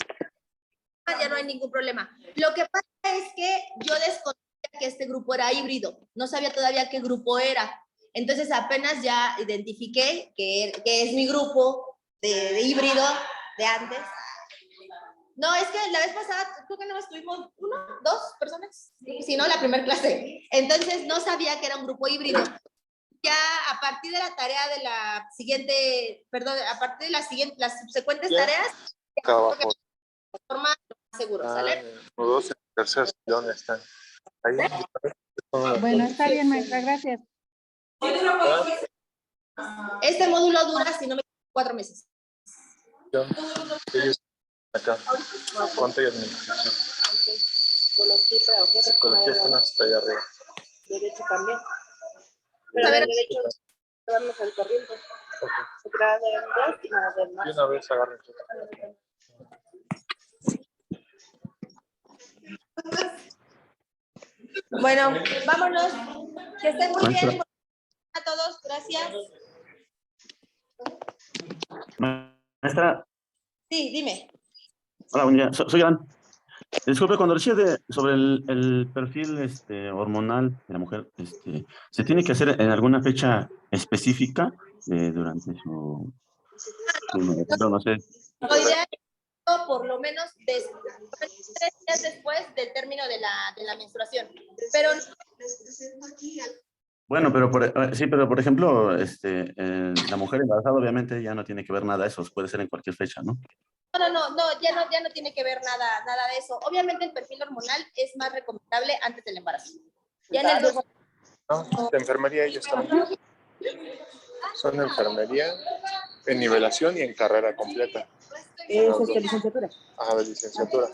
ya no hay ningún problema. Lo que pasa es que yo desconocía que este grupo era híbrido, no sabía todavía qué grupo era. Entonces apenas ya identifiqué que es mi grupo de híbrido de antes. No, es que la vez pasada creo que no estuvimos 1, 2 personas, si no, la primera clase. Entonces no sabía que era un grupo híbrido. Ya a partir de la tarea de la siguiente, perdón, a partir de las subsecuentes tareas, Trabajo. forma seguro, ¿sale? Los dos en tercer sillón están. Ahí. Bueno, está bien, maestra, gracias. Este módulo dura, si no me equivoco, 4 meses. Ellos acá. Cuánto y administración. Psicología están hasta allá arriba. Derecho también. A ver, Derecho, vamos al corriente. Se trata de dos y nada de más. Y una vez agarren. bueno, vámonos. Que estén muy bien. A todos, gracias. Maestra, Sí, dime. hola, buen día. Soy Alan. Disculpe, cuando decía sobre el perfil hormonal de la mujer, ¿se tiene que hacer en alguna fecha específica durante su no sé? Lo ideal es por lo menos 3 días después del término de la menstruación. Pero Bueno, pero por ejemplo, la mujer embarazada obviamente ya no tiene que ver nada de eso, puede ser en cualquier fecha, ¿no? No, ya no tiene que ver nada de eso. Obviamente el perfil hormonal es más recomendable antes del embarazo. Ya en el 2. No, de enfermería ellos también. Son de enfermería, en nivelación y en carrera completa. Es licenciatura. De licenciatura.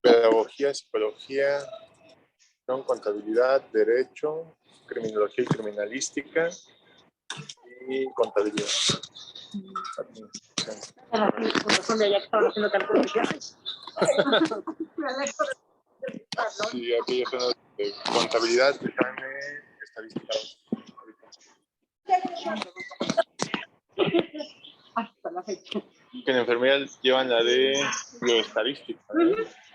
pedagogía, psicología, son contabilidad, derecho, criminología y criminalística y contabilidad. Sí, aquellas son de contabilidad que están en estadística. Que en enfermería llevan la de bioestadística, ¿no?